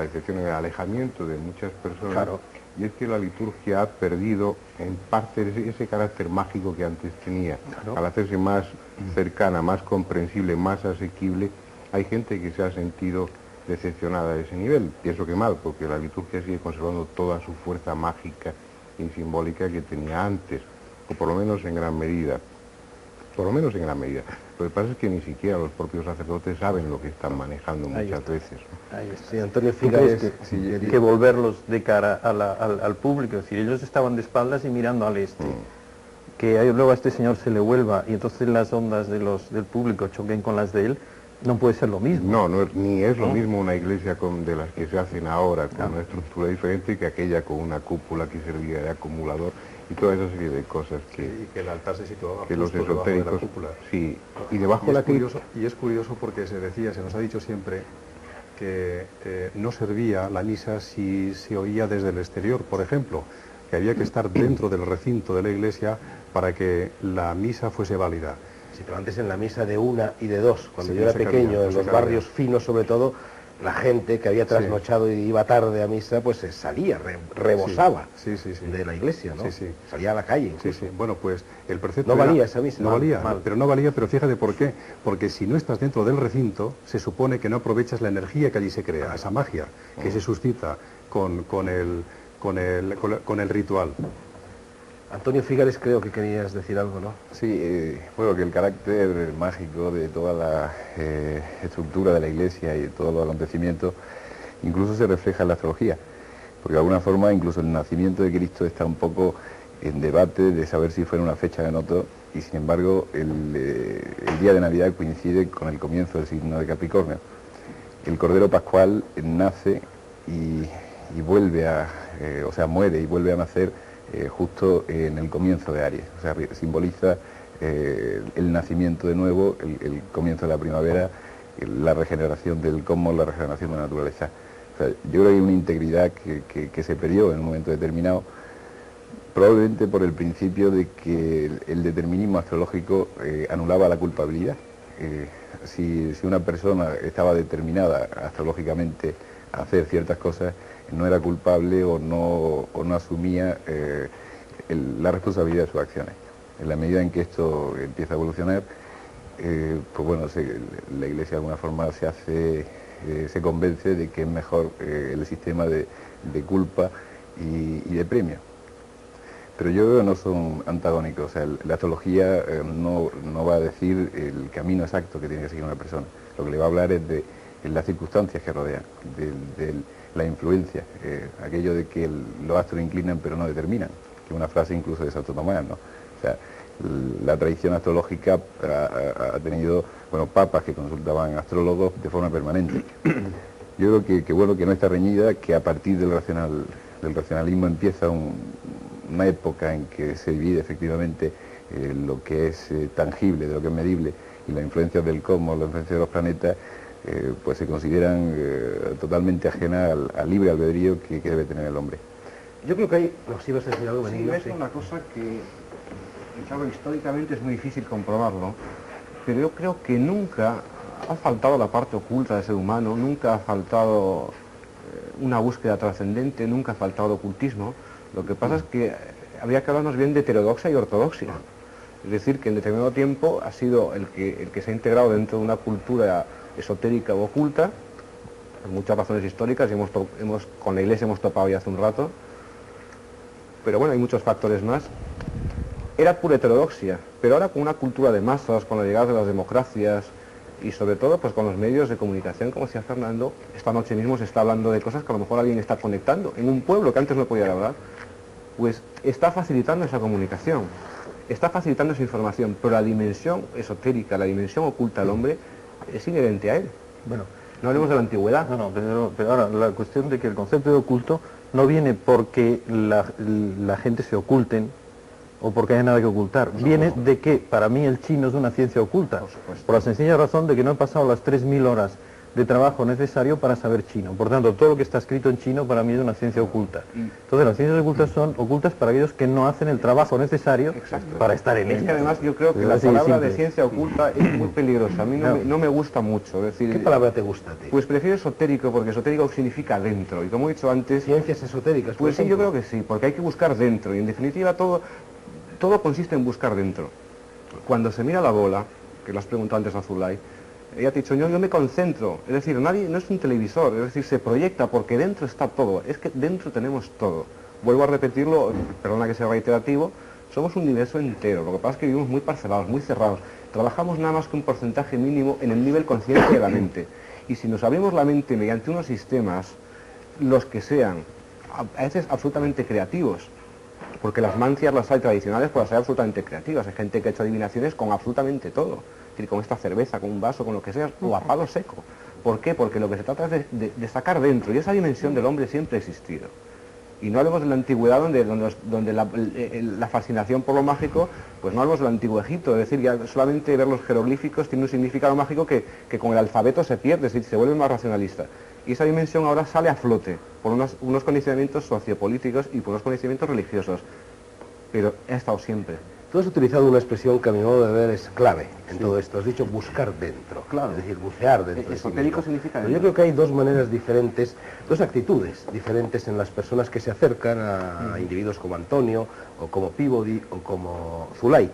decepción, en el alejamiento de muchas personas. Claro. Y es que la liturgia ha perdido en parte ese carácter mágico que antes tenía. Claro. Al hacerse más cercana, más comprensible, más asequible, hay gente que se ha sentido decepcionada a ese nivel. Pienso que mal, porque la liturgia sigue conservando toda su fuerza mágica y simbólica que tenía antes, o por lo menos en gran medida. Por lo menos en gran medida. Lo que pasa es que ni siquiera los propios sacerdotes saben lo que están manejando muchas veces. Sí, Antonio Figares, que volverlos de cara al público, es decir, ellos estaban de espaldas y mirando al este. Que luego a este señor se le vuelva y entonces las ondas del público choquen con las de él, no puede ser lo mismo. No, ni es lo mismo una iglesia de las que se hacen ahora, con una estructura diferente, que aquella con una cúpula que servía de acumulador y toda esa serie de cosas que... Sí, y que el altar se situaba que justo los esotéricos, debajo de la cúpula. Sí, y debajo de la cúpula... Y es curioso porque se nos ha dicho siempre que no servía la misa si se oía desde el exterior, por ejemplo, que había que estar dentro del recinto de la iglesia para que la misa fuese válida. Sí, pero antes en la misa de 1 y de 2, cuando yo era pequeño, en los barrios finos sobre todo, la gente que había trasnochado y iba tarde a misa, pues salía, rebosaba de la iglesia, ¿no? Salía a la calle. Bueno, pues el precepto no valía esa misa. No valía, pero no valía, pero fíjate por qué. Porque si no estás dentro del recinto, se supone que no aprovechas la energía que allí se crea, esa magia que se suscita con el ritual. Antonio Figares, creo que querías decir algo, ¿no? Sí, bueno, que el carácter mágico de toda la estructura de la Iglesia y de todos los acontecimientos incluso se refleja en la astrología. porque de alguna forma incluso el nacimiento de Cristo está un poco en debate de saber si fue en una fecha o en otro, y sin embargo el día de Navidad coincide con el comienzo del signo de Capricornio. El Cordero Pascual nace y vuelve a, o sea, muere y vuelve a nacer justo en el comienzo de Aries, o sea, simboliza el nacimiento de nuevo, el comienzo de la primavera, la regeneración del cosmos, la regeneración de la naturaleza. O sea, yo creo que hay una integridad que se perdió en un momento determinado, probablemente por el principio de que el determinismo astrológico anulaba la culpabilidad. Si una persona estaba determinada astrológicamente a hacer ciertas cosas, no era culpable o no asumía la responsabilidad de sus acciones. En la medida en que esto empieza a evolucionar, pues bueno, la Iglesia de alguna forma se convence de que es mejor el sistema de culpa y de premio. Pero yo creo que no son antagónicos, o sea, la astrología no va a decir el camino exacto que tiene que seguir una persona. Lo que le va a hablar es de las circunstancias que rodean, de la influencia, aquello de que los astros inclinan pero no determinan, que es una frase incluso de Santo Tomás, ¿no? O sea, la tradición astrológica ha tenido, bueno, papas que consultaban astrólogos de forma permanente. Yo creo que bueno, que no está reñida, que a partir del racionalismo empieza una época en que se divide efectivamente lo que es tangible de lo que es medible, y las influencias del cosmos, las influencias de los planetas, pues se consideran totalmente ajenas al libre albedrío que debe tener el hombre. Yo creo que hay... No, si vas a decir algo, Benigno. Sí, es una cosa que, claro, históricamente es muy difícil comprobarlo, pero yo creo que nunca ha faltado la parte oculta del ser humano, nunca ha faltado una búsqueda trascendente, nunca ha faltado el ocultismo. Lo que pasa es que habría que hablarnos bien de heterodoxia y ortodoxia. Es decir, que en determinado tiempo ha sido el que se ha integrado dentro de una cultura esotérica o oculta, por muchas razones históricas, y con la Iglesia hemos topado ya hace un rato, pero bueno, hay muchos factores más. Era pura heterodoxia, pero ahora con una cultura de masas, con la llegada de las democracias y sobre todo pues con los medios de comunicación, como decía Fernando, esta noche mismo se está hablando de cosas que a lo mejor alguien está conectando en un pueblo que antes no podía hablar, pues está facilitando esa comunicación, está facilitando esa información, pero la dimensión esotérica, la dimensión oculta del hombre es inherente a él. Bueno, no hablemos de la antigüedad. No, pero ahora la cuestión de que el concepto de oculto no viene porque la gente se oculten o porque haya nada que ocultar. Viene de que para mí el chino es una ciencia oculta, por la sencilla razón de que no he pasado las 3000 horas de trabajo necesario para saber chino. Por tanto, todo lo que está escrito en chino para mí es una ciencia oculta. Entonces, las ciencias ocultas son ocultas para aquellos que no hacen el trabajo necesario para estar en ellas. Es que además yo creo que la palabra de ciencia oculta es muy peligrosa. A mí no me gusta mucho. Es decir, ¿qué palabra te gusta a ti? Pues prefiero esotérico, porque esotérico significa dentro. Y como he dicho antes... ¿Ciencias esotéricas? Pues sí, yo creo que sí, porque hay que buscar dentro. Y en definitiva todo consiste en buscar dentro. Cuando se mira la bola, que lo has preguntado antes a Zulay, ella te ha dicho, yo me concentro, es decir, nadie no es un televisor, es decir, se proyecta porque dentro está todo, es que dentro tenemos todo. Vuelvo a repetirlo, perdona que sea reiterativo, somos un universo entero, lo que pasa es que vivimos muy parcelados, muy cerrados, trabajamos nada más que un porcentaje mínimo en el nivel consciente de la mente. Y si nos abrimos la mente mediante unos sistemas, los que sean, a veces absolutamente creativos, porque las mancias las hay tradicionales, pues las hay absolutamente creativas, hay gente que ha hecho adivinaciones con absolutamente todo. Es decir, con esta cerveza, con un vaso, con lo que sea, o a palo seco. ¿Por qué? Porque lo que se trata es de sacar dentro, y esa dimensión del hombre siempre ha existido. Y no hablemos de la antigüedad donde la fascinación por lo mágico, pues no hablemos del antiguo Egipto, es decir, ya solamente ver los jeroglíficos tiene un significado mágico que con el alfabeto se pierde, es decir, se vuelve más racionalista. Y esa dimensión ahora sale a flote por unos condicionamientos sociopolíticos y por unos condicionamientos religiosos. Pero ha estado siempre. Tú has utilizado una expresión que a mi modo de ver es clave en todo esto. Has dicho buscar dentro, claro. Es decir, bucear dentro. Esotérico significa dentro. Yo creo que hay dos maneras diferentes, dos actitudes diferentes en las personas que se acercan a individuos como Antonio, o como Peabody, o como Zulay.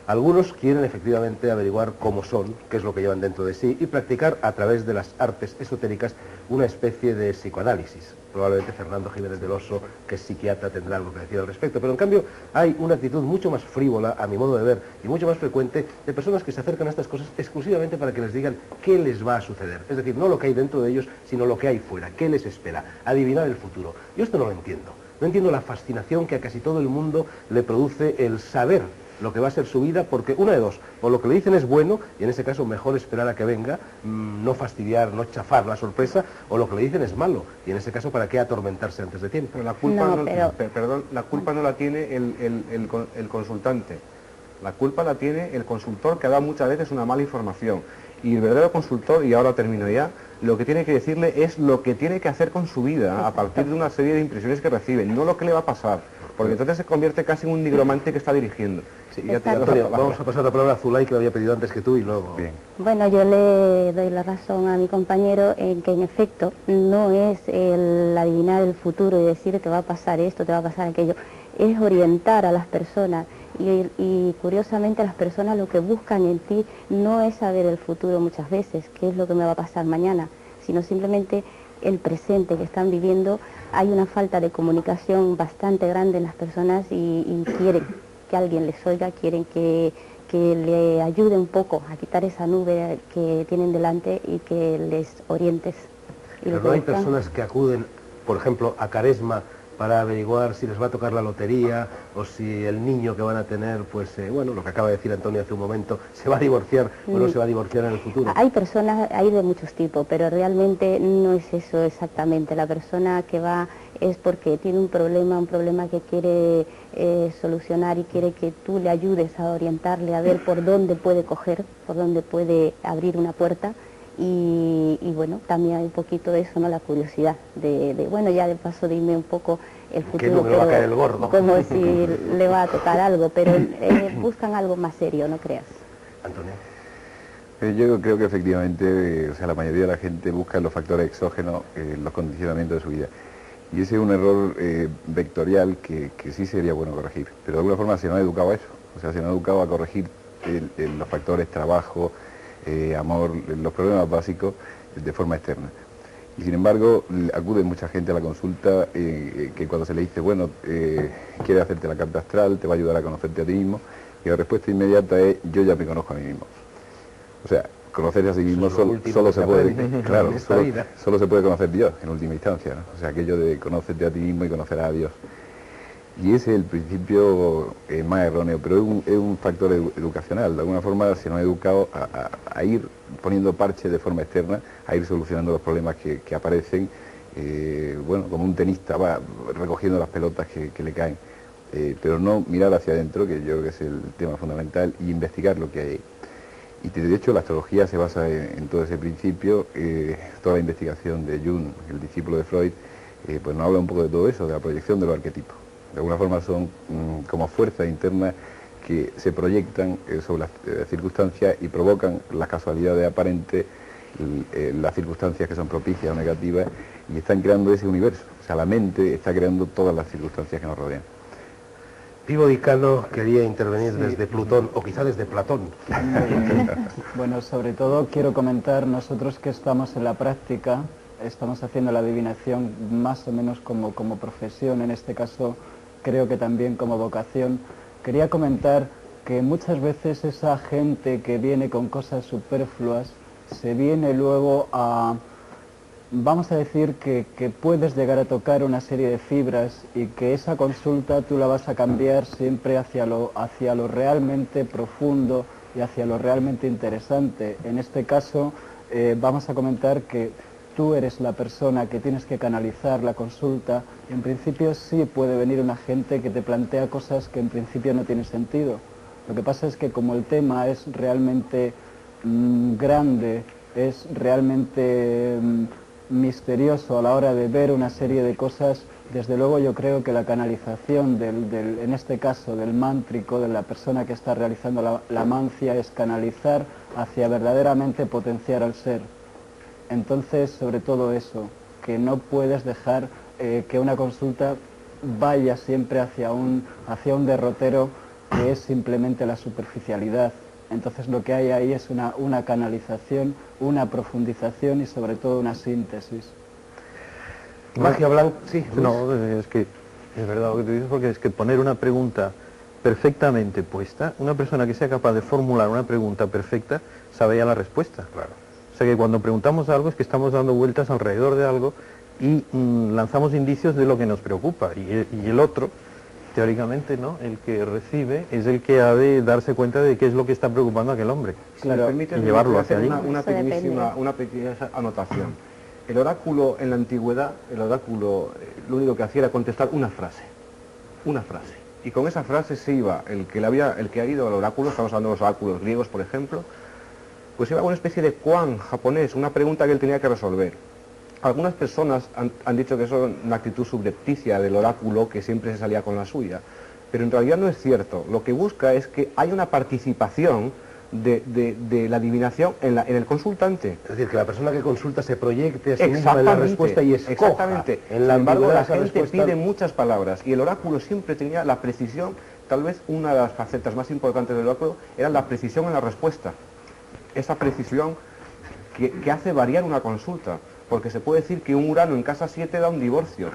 Algunos quieren efectivamente averiguar cómo son, qué es lo que llevan dentro de sí y practicar a través de las artes esotéricas una especie de psicoanálisis. Probablemente Fernando Jiménez del Oso, que es psiquiatra, tendrá algo que decir al respecto, pero en cambio hay una actitud mucho más frívola, a mi modo de ver, y mucho más frecuente, de personas que se acercan a estas cosas exclusivamente para que les digan qué les va a suceder. Es decir, no lo que hay dentro de ellos, sino lo que hay fuera, qué les espera, adivinar el futuro. Yo esto no lo entiendo. No entiendo la fascinación que a casi todo el mundo le produce el saber lo que va a ser su vida, porque una de dos, o lo que le dicen es bueno, y en ese caso mejor esperar a que venga, no fastidiar, no chafar la sorpresa, o lo que le dicen es malo, y en ese caso ¿para qué atormentarse antes de tiempo? Pero la culpa perdón, la culpa no la tiene el consultante, la culpa la tiene el consultor, que ha dado muchas veces una mala información, y el verdadero consultor, y ahora termino ya, lo que tiene que decirle es lo que tiene que hacer con su vida, a partir de una serie de impresiones que recibe, no lo que le va a pasar, porque entonces se convierte casi en un nigromante que está dirigiendo. Sí, ya vamos a pasar la palabra a Zulay, que lo había pedido antes que tú, y luego... Bien. Bueno, yo le doy la razón a mi compañero en que en efecto no es el adivinar el futuro y decir te va a pasar esto, te va a pasar aquello, es orientar a las personas y curiosamente las personas lo que buscan en ti no es saber el futuro muchas veces, qué es lo que me va a pasar mañana, sino simplemente el presente que están viviendo. Hay una falta de comunicación bastante grande en las personas y quieren que alguien les oiga, quieren que le ayude un poco a quitar esa nube que tienen delante y que les orientes. Pero no hay personas que acuden, por ejemplo, a Caresma para averiguar si les va a tocar la lotería o si el niño que van a tener, pues, bueno, lo que acaba de decir Antonio hace un momento, se va a divorciar o no se va a divorciar en el futuro. Hay personas, hay de muchos tipos, pero realmente no es eso exactamente. La persona que va es porque tiene un problema que quiere solucionar y quiere que tú le ayudes a orientarle, a ver por dónde puede coger, por dónde puede abrir una puerta. Y bueno, también hay un poquito de eso, ¿no? La curiosidad de bueno, ya de paso dime un poco el futuro, pero va a caer el gordo, como si le va a tocar algo, pero buscan algo más serio, no creas. Antonio. Yo creo que efectivamente, o sea, la mayoría de la gente busca los factores exógenos, los condicionamientos de su vida. Y ese es un error vectorial que sí sería bueno corregir, pero de alguna forma se nos ha educado a eso, o sea, se nos ha educado a corregir los factores trabajo, amor, los problemas básicos de forma externa. Y sin embargo, acude mucha gente a la consulta que cuando se le dice, bueno, quiere hacerte la carta astral, te va a ayudar a conocerte a ti mismo, y la respuesta inmediata es, yo ya me conozco a mí mismo. O sea, conocerse a sí mismo solo se puede, claro, solo se puede conocer Dios en última instancia, ¿no? O sea, aquello de conocerte a ti mismo y conocer a Dios. Y ese es el principio más erróneo, pero es un factor educacional. De alguna forma se nos ha educado a ir poniendo parches de forma externa, a ir solucionando los problemas que aparecen, bueno, como un tenista va recogiendo las pelotas que le caen, pero no mirar hacia adentro, que yo creo que es el tema fundamental, y investigar lo que hay. Y de hecho la astrología se basa en todo ese principio. Toda la investigación de Jung, el discípulo de Freud, pues nos habla un poco de todo eso, de la proyección de los arquetipos. De alguna forma son como fuerzas internas que se proyectan sobre las circunstancias y provocan las casualidades aparentes, las circunstancias que son propicias o negativas, y están creando ese universo. O sea, la mente está creando todas las circunstancias que nos rodean. Pivo Dicano quería intervenir desde Plutón, o quizá desde Platón. Bueno, sobre todo quiero comentar, nosotros que estamos en la práctica, estamos haciendo la adivinación más o menos como profesión, en este caso creo que también como vocación. Quería comentar que muchas veces esa gente que viene con cosas superfluas se viene luego a, vamos a decir que puedes llegar a tocar una serie de fibras y que esa consulta tú la vas a cambiar siempre hacia lo realmente profundo y hacia lo realmente interesante. En este caso vamos a comentar que tú eres la persona que tienes que canalizar la consulta. En principio sí puede venir una gente que te plantea cosas que en principio no tienen sentido. Lo que pasa es que como el tema es realmente grande, es realmente misterioso a la hora de ver una serie de cosas, desde luego yo creo que la canalización en este caso del mántrico, de la persona que está realizando la mancia, es canalizar hacia verdaderamente potenciar al ser. Entonces, sobre todo eso, que no puedes dejar que una consulta vaya siempre hacia un derrotero que es simplemente la superficialidad. Entonces lo que hay ahí es una canalización, una profundización y sobre todo una síntesis. Magia blanca, sí. No, es que es verdad lo que tú dices, porque es que poner una pregunta perfectamente puesta, una persona que sea capaz de formular una pregunta perfecta, sabe ya la respuesta. Claro. O sea que cuando preguntamos algo es que estamos dando vueltas alrededor de algo y lanzamos indicios de lo que nos preocupa. Y el otro, teóricamente, ¿no? El que recibe es el que ha de darse cuenta de qué es lo que está preocupando a aquel hombre. Claro, y llevarlo hacia allí. Una pequeña anotación. El oráculo en la antigüedad, lo único que hacía era contestar una frase. Y con esa frase se iba, el que ha ido al oráculo, estamos hablando de los oráculos griegos, por ejemplo, pues iba a una especie de koan japonés, una pregunta que él tenía que resolver. Algunas personas han dicho que eso es una actitud subrepticia del oráculo, que siempre se salía con la suya, pero en realidad no es cierto. Lo que busca es que haya una participación de la adivinación en el consultante. Es decir, que la persona que consulta se proyecte a sí misma en la respuesta y escoja. Exactamente. Sin embargo, la gente pide muchas palabras y el oráculo siempre tenía la precisión. Tal vez una de las facetas más importantes del oráculo era la precisión en la respuesta. Esa precisión que hace variar una consulta. Porque se puede decir que un Urano en casa 7 da un divorcio,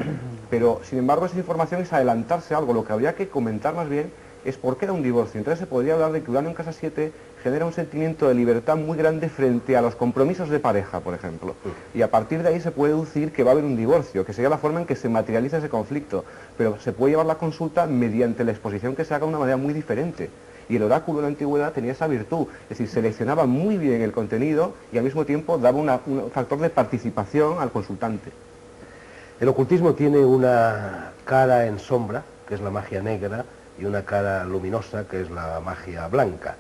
pero sin embargo esa información es adelantarse a algo. Lo que habría que comentar más bien es por qué da un divorcio. Entonces se podría hablar de que Urano en casa 7 genera un sentimiento de libertad muy grande frente a los compromisos de pareja, por ejemplo. Y a partir de ahí se puede deducir que va a haber un divorcio, que sería la forma en que se materializa ese conflicto. Pero se puede llevar la consulta mediante la exposición que se haga de una manera muy diferente. Y el oráculo en la antigüedad tenía esa virtud, es decir, seleccionaba muy bien el contenido y al mismo tiempo daba un factor de participación al consultante. El ocultismo tiene una cara en sombra, que es la magia negra, y una cara luminosa, que es la magia blanca.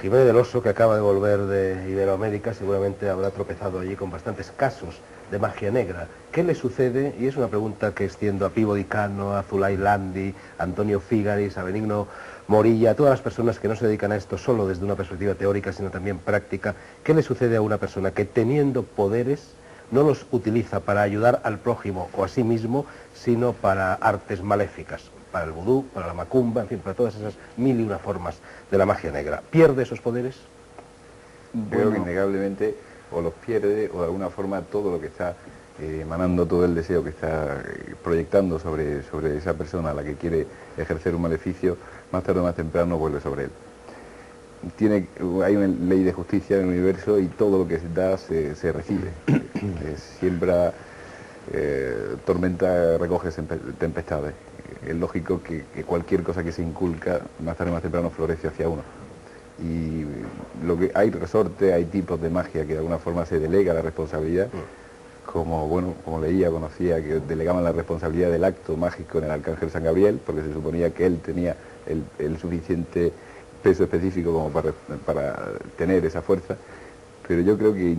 Jiménez del Oso, que acaba de volver de Iberoamérica, seguramente habrá tropezado allí con bastantes casos de magia negra. ¿Qué le sucede? Y es una pregunta que extiendo a Pivo Di Cano, a Zulay Landi, a Antonio Figaris, a Benigno Morilla, a todas las personas que no se dedican a esto solo desde una perspectiva teórica, sino también práctica. ¿Qué le sucede a una persona que teniendo poderes no los utiliza para ayudar al prójimo o a sí mismo, sino para artes maléficas, para el vudú, para la macumba, en fin, para todas esas 1001 formas de la magia negra? ¿Pierde esos poderes? Creo que innegablemente o los pierde o de alguna forma todo lo que está emanando, todo el deseo que está proyectando sobre esa persona a la que quiere ejercer un maleficio, más tarde o más temprano vuelve sobre él. Hay una ley de justicia en el universo y todo lo que se da se recibe. Siembra tormenta, recoge tempestades. Es lógico que cualquier cosa que se inculca, más tarde o más temprano florece hacia uno. Y hay resorte, hay tipos de magia que de alguna forma se delega la responsabilidad, como leía, conocía, que delegaban la responsabilidad del acto mágico en el arcángel San Gabriel, porque se suponía que él tenía el suficiente peso específico como para tener esa fuerza, pero yo creo que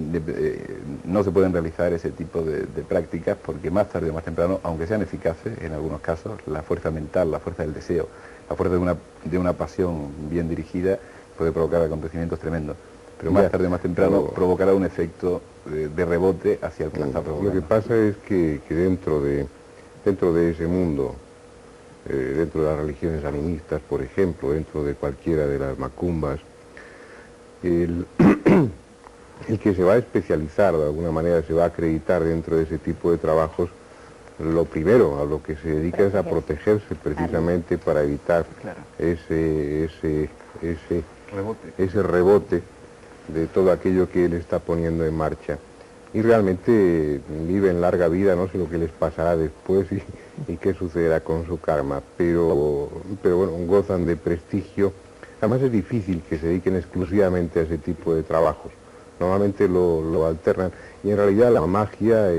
no se pueden realizar ese tipo de prácticas porque más tarde o más temprano, aunque sean eficaces en algunos casos, la fuerza mental, la fuerza del deseo, la fuerza de una pasión bien dirigida puede provocar acontecimientos tremendos. Pero más tarde o más temprano provocará un efecto de rebote hacia el que la está provocando. Lo que pasa es que dentro de ese mundo, dentro de las religiones animistas, por ejemplo, dentro de cualquiera de las macumbas, el que se va a especializar, de alguna manera se va a acreditar dentro de ese tipo de trabajos, lo primero a lo que se dedica es a protegerse precisamente para evitar ese rebote de todo aquello que él está poniendo en marcha. Y realmente viven larga vida, no sé lo que les pasará después y qué sucederá con su karma, pero bueno, gozan de prestigio. Además es difícil que se dediquen exclusivamente a ese tipo de trabajos. Normalmente lo alternan y en realidad la magia,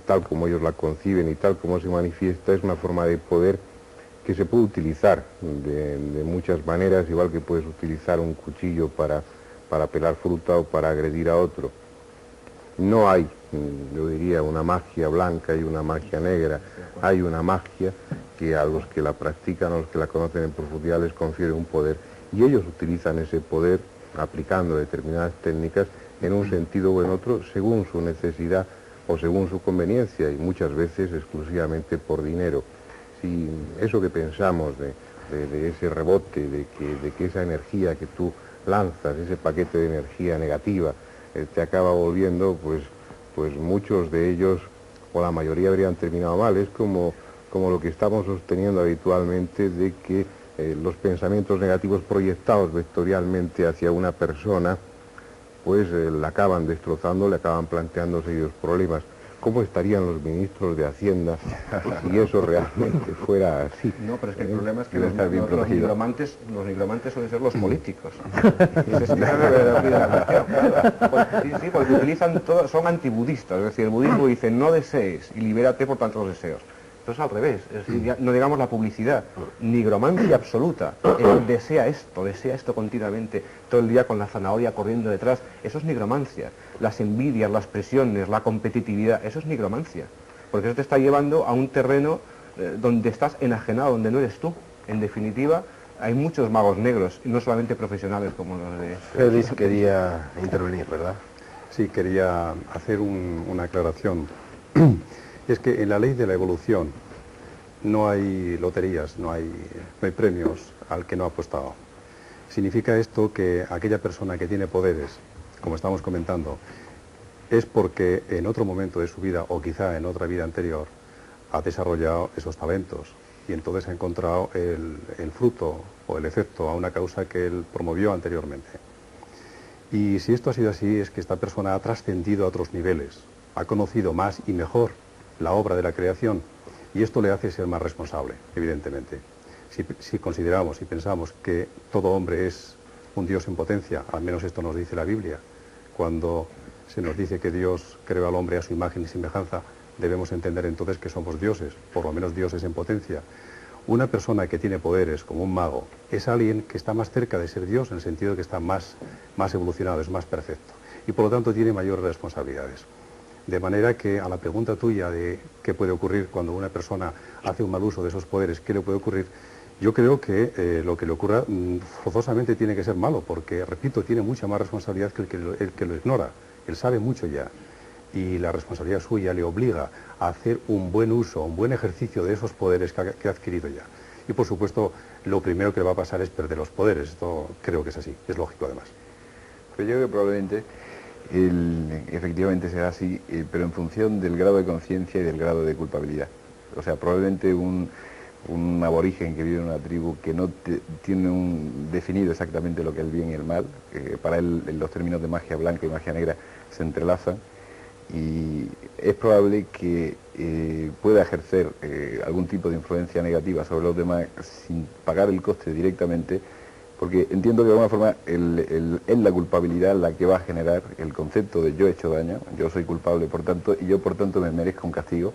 tal como ellos la conciben y tal como se manifiesta, es una forma de poder que se puede utilizar de muchas maneras, igual que puedes utilizar un cuchillo para pelar fruta o para agredir a otro. No hay, yo diría, una magia blanca y una magia negra. Hay una magia que a los que la practican, a los que la conocen en profundidad, les confiere un poder. Y ellos utilizan ese poder aplicando determinadas técnicas en un sentido o en otro, según su necesidad o según su conveniencia, y muchas veces exclusivamente por dinero. Si eso que pensamos de ese rebote, de que esa energía que tú lanzas, ese paquete de energía negativa, te acaba volviendo, pues muchos de ellos, o la mayoría, habrían terminado mal. Es como lo que estamos sosteniendo habitualmente, de que los pensamientos negativos proyectados vectorialmente hacia una persona, pues la acaban destrozando, le acaban planteando serios problemas. ¿Cómo estarían los ministros de Hacienda si eso realmente fuera así? No, pero es que el problema es que los nigromantes suelen ser los políticos. Sí, porque utilizan todo, son antibudistas, es decir, el budismo dice no desees y libérate por tantos deseos. Entonces al revés, es decir, ya no digamos la publicidad, nigromancia absoluta, desea esto continuamente, todo el día con la zanahoria corriendo detrás, eso es nigromancia. Las envidias, las presiones, la competitividad, eso es nigromancia, porque eso te está llevando a un terreno donde estás enajenado, donde no eres tú. En definitiva, hay muchos magos negros, y no solamente profesionales como los de... Félix quería intervenir, ¿verdad? Sí, quería hacer una aclaración. Es que en la ley de la evolución no hay loterías, no hay premios al que no ha apostado. Significa esto que aquella persona que tiene poderes, como estamos comentando, es porque en otro momento de su vida, o quizá en otra vida anterior, ha desarrollado esos talentos y entonces ha encontrado el fruto o el efecto a una causa que él promovió anteriormente. Y si esto ha sido así, es que esta persona ha trascendido a otros niveles, ha conocido más y mejor la obra de la creación, y esto le hace ser más responsable, evidentemente. Si consideramos y pensamos que todo hombre es un Dios en potencia, al menos esto nos dice la Biblia, cuando se nos dice que Dios creó al hombre a su imagen y semejanza, debemos entender entonces que somos dioses, por lo menos dioses en potencia. Una persona que tiene poderes, como un mago, es alguien que está más cerca de ser Dios, en el sentido de que está más evolucionado, es más perfecto, y por lo tanto tiene mayores responsabilidades. De manera que a la pregunta tuya de qué puede ocurrir cuando una persona hace un mal uso de esos poderes, qué le puede ocurrir, yo creo que lo que le ocurra forzosamente tiene que ser malo, porque, repito, tiene mucha más responsabilidad que el que lo ignora. Él sabe mucho ya, y la responsabilidad suya le obliga a hacer un buen uso, un buen ejercicio de esos poderes que ha adquirido ya. Y por supuesto, lo primero que le va a pasar es perder los poderes. Esto creo que es así, es lógico además. Pero yo creo que probablemente efectivamente será así, pero en función del grado de conciencia y del grado de culpabilidad. O sea, probablemente un aborigen que vive en una tribu que no tiene definido exactamente lo que es el bien y el mal, para él los términos de magia blanca y magia negra se entrelazan, y es probable que pueda ejercer algún tipo de influencia negativa sobre los demás sin pagar el coste directamente, porque entiendo que de alguna forma es la culpabilidad la que va a generar el concepto de yo he hecho daño, yo soy culpable por tanto, y yo por tanto me merezco un castigo,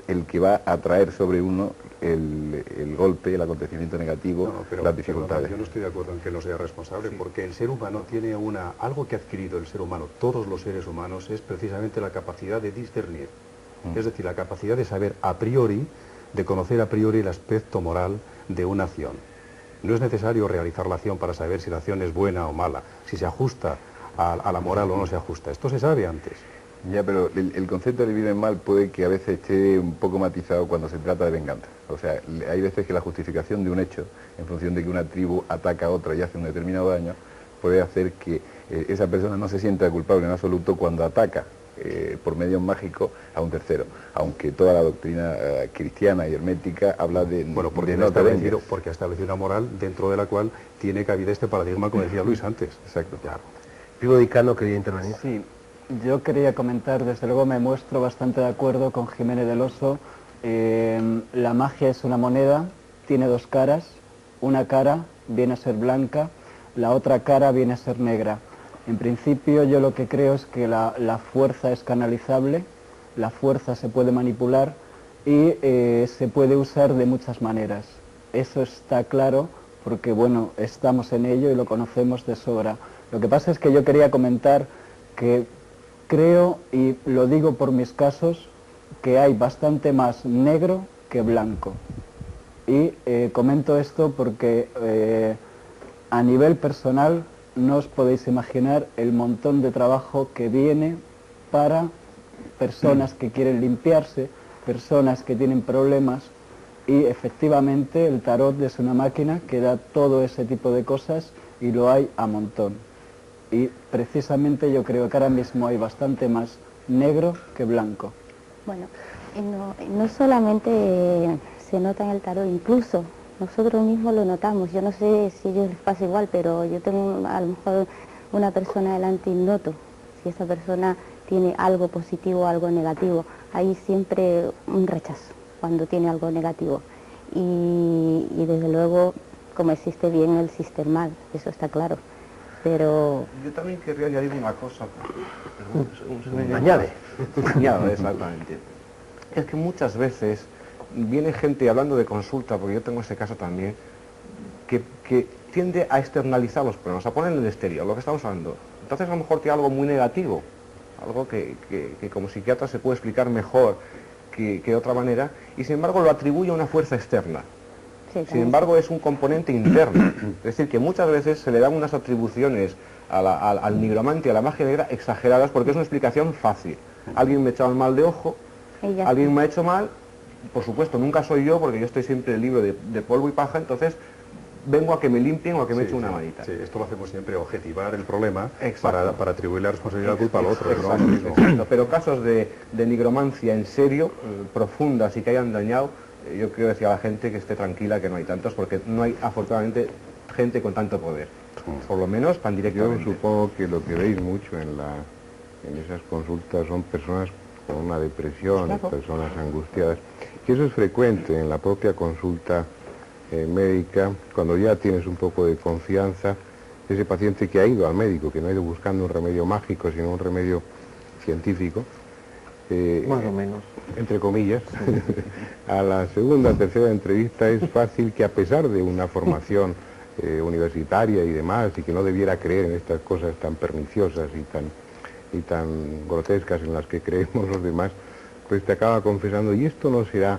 el que va a traer sobre uno el golpe, el acontecimiento negativo, las dificultades. Yo no estoy de acuerdo en que no sea responsable, porque el ser humano tiene algo que ha adquirido el ser humano, todos los seres humanos, es precisamente la capacidad de discernir. Es decir, la capacidad de saber a priori, de conocer a priori el aspecto moral de una acción. No es necesario realizar la acción para saber si la acción es buena o mala, si se ajusta a la moral o no se ajusta. Esto se sabe antes. Ya, pero el concepto de bien y mal puede que a veces esté un poco matizado cuando se trata de venganza. O sea, hay veces que la justificación de un hecho, en función de que una tribu ataca a otra y hace un determinado daño, puede hacer que esa persona no se sienta culpable en absoluto cuando ataca por medios mágicos a un tercero, aunque toda la doctrina cristiana y hermética habla de porque no te vengues. Porque ha establecido una moral dentro de la cual tiene cabida este paradigma, como decía Luis antes. Exacto. Claro. Pivo Dicano quería intervenir. Sí, yo quería comentar, desde luego me muestro bastante de acuerdo con Jiménez del Oso. La magia es una moneda, tiene dos caras, una cara viene a ser blanca, la otra cara viene a ser negra. En principio yo lo que creo es que la fuerza es canalizable, la fuerza se puede manipular y se puede usar de muchas maneras. Eso está claro porque, bueno, estamos en ello y lo conocemos de sobra. Lo que pasa es que yo quería comentar que creo, y lo digo por mis casos, que hay bastante más negro que blanco. Y comento esto porque a nivel personal no os podéis imaginar el montón de trabajo que viene para personas que quieren limpiarse, personas que tienen problemas, Y efectivamente el tarot es una máquina que da todo ese tipo de cosas y lo hay a montón. Y precisamente yo creo que ahora mismo hay bastante más negro que blanco. Bueno, no solamente se nota en el tarot, incluso nosotros mismos lo notamos. Yo no sé si a ellos les pasa igual, pero yo tengo a lo mejor una persona delante y noto si esa persona tiene algo positivo o algo negativo. Hay siempre un rechazo cuando tiene algo negativo. Y desde luego, como existe bien, existe el mal, eso está claro. Pero... Yo también querría añadir una cosa. Añade. Añado, exactamente. Es que muchas veces viene gente hablando de consulta, porque yo tengo ese caso también, que tiende a externalizar los problemas, a poner en el exterior, lo que estamos hablando. Entonces a lo mejor tiene algo muy negativo, algo que como psiquiatra se puede explicar mejor que de otra manera, y sin embargo lo atribuye a una fuerza externa. Sin embargo es un componente interno, es decir, que muchas veces se le dan unas atribuciones al nigromante y a la magia negra exageradas porque es una explicación fácil. Alguien me ha echado mal de ojo, alguien me ha hecho mal, por supuesto nunca soy yo porque yo estoy siempre libre de polvo y paja, entonces vengo a que me limpien o a que me echen una manita. Sí, esto lo hacemos siempre, objetivar el problema para atribuir la responsabilidad y la culpa al otro. Exacto. Pero casos de nigromancia en serio, profundas y que hayan dañado, yo quiero decir a la gente que esté tranquila, que no hay tantos, porque no hay afortunadamente gente con tanto poder, por lo menos tan directamente. Yo supongo que lo que veis mucho en esas consultas son personas con una depresión, personas angustiadas, que eso es frecuente en la propia consulta médica, cuando ya tienes un poco de confianza, ese paciente que ha ido al médico, que no ha ido buscando un remedio mágico, sino un remedio científico, más o menos, entre comillas, a la segunda, tercera entrevista es fácil que a pesar de una formación universitaria y demás, y que no debiera creer en estas cosas tan perniciosas y tan grotescas en las que creemos los demás, pues te acaba confesando, y esto no será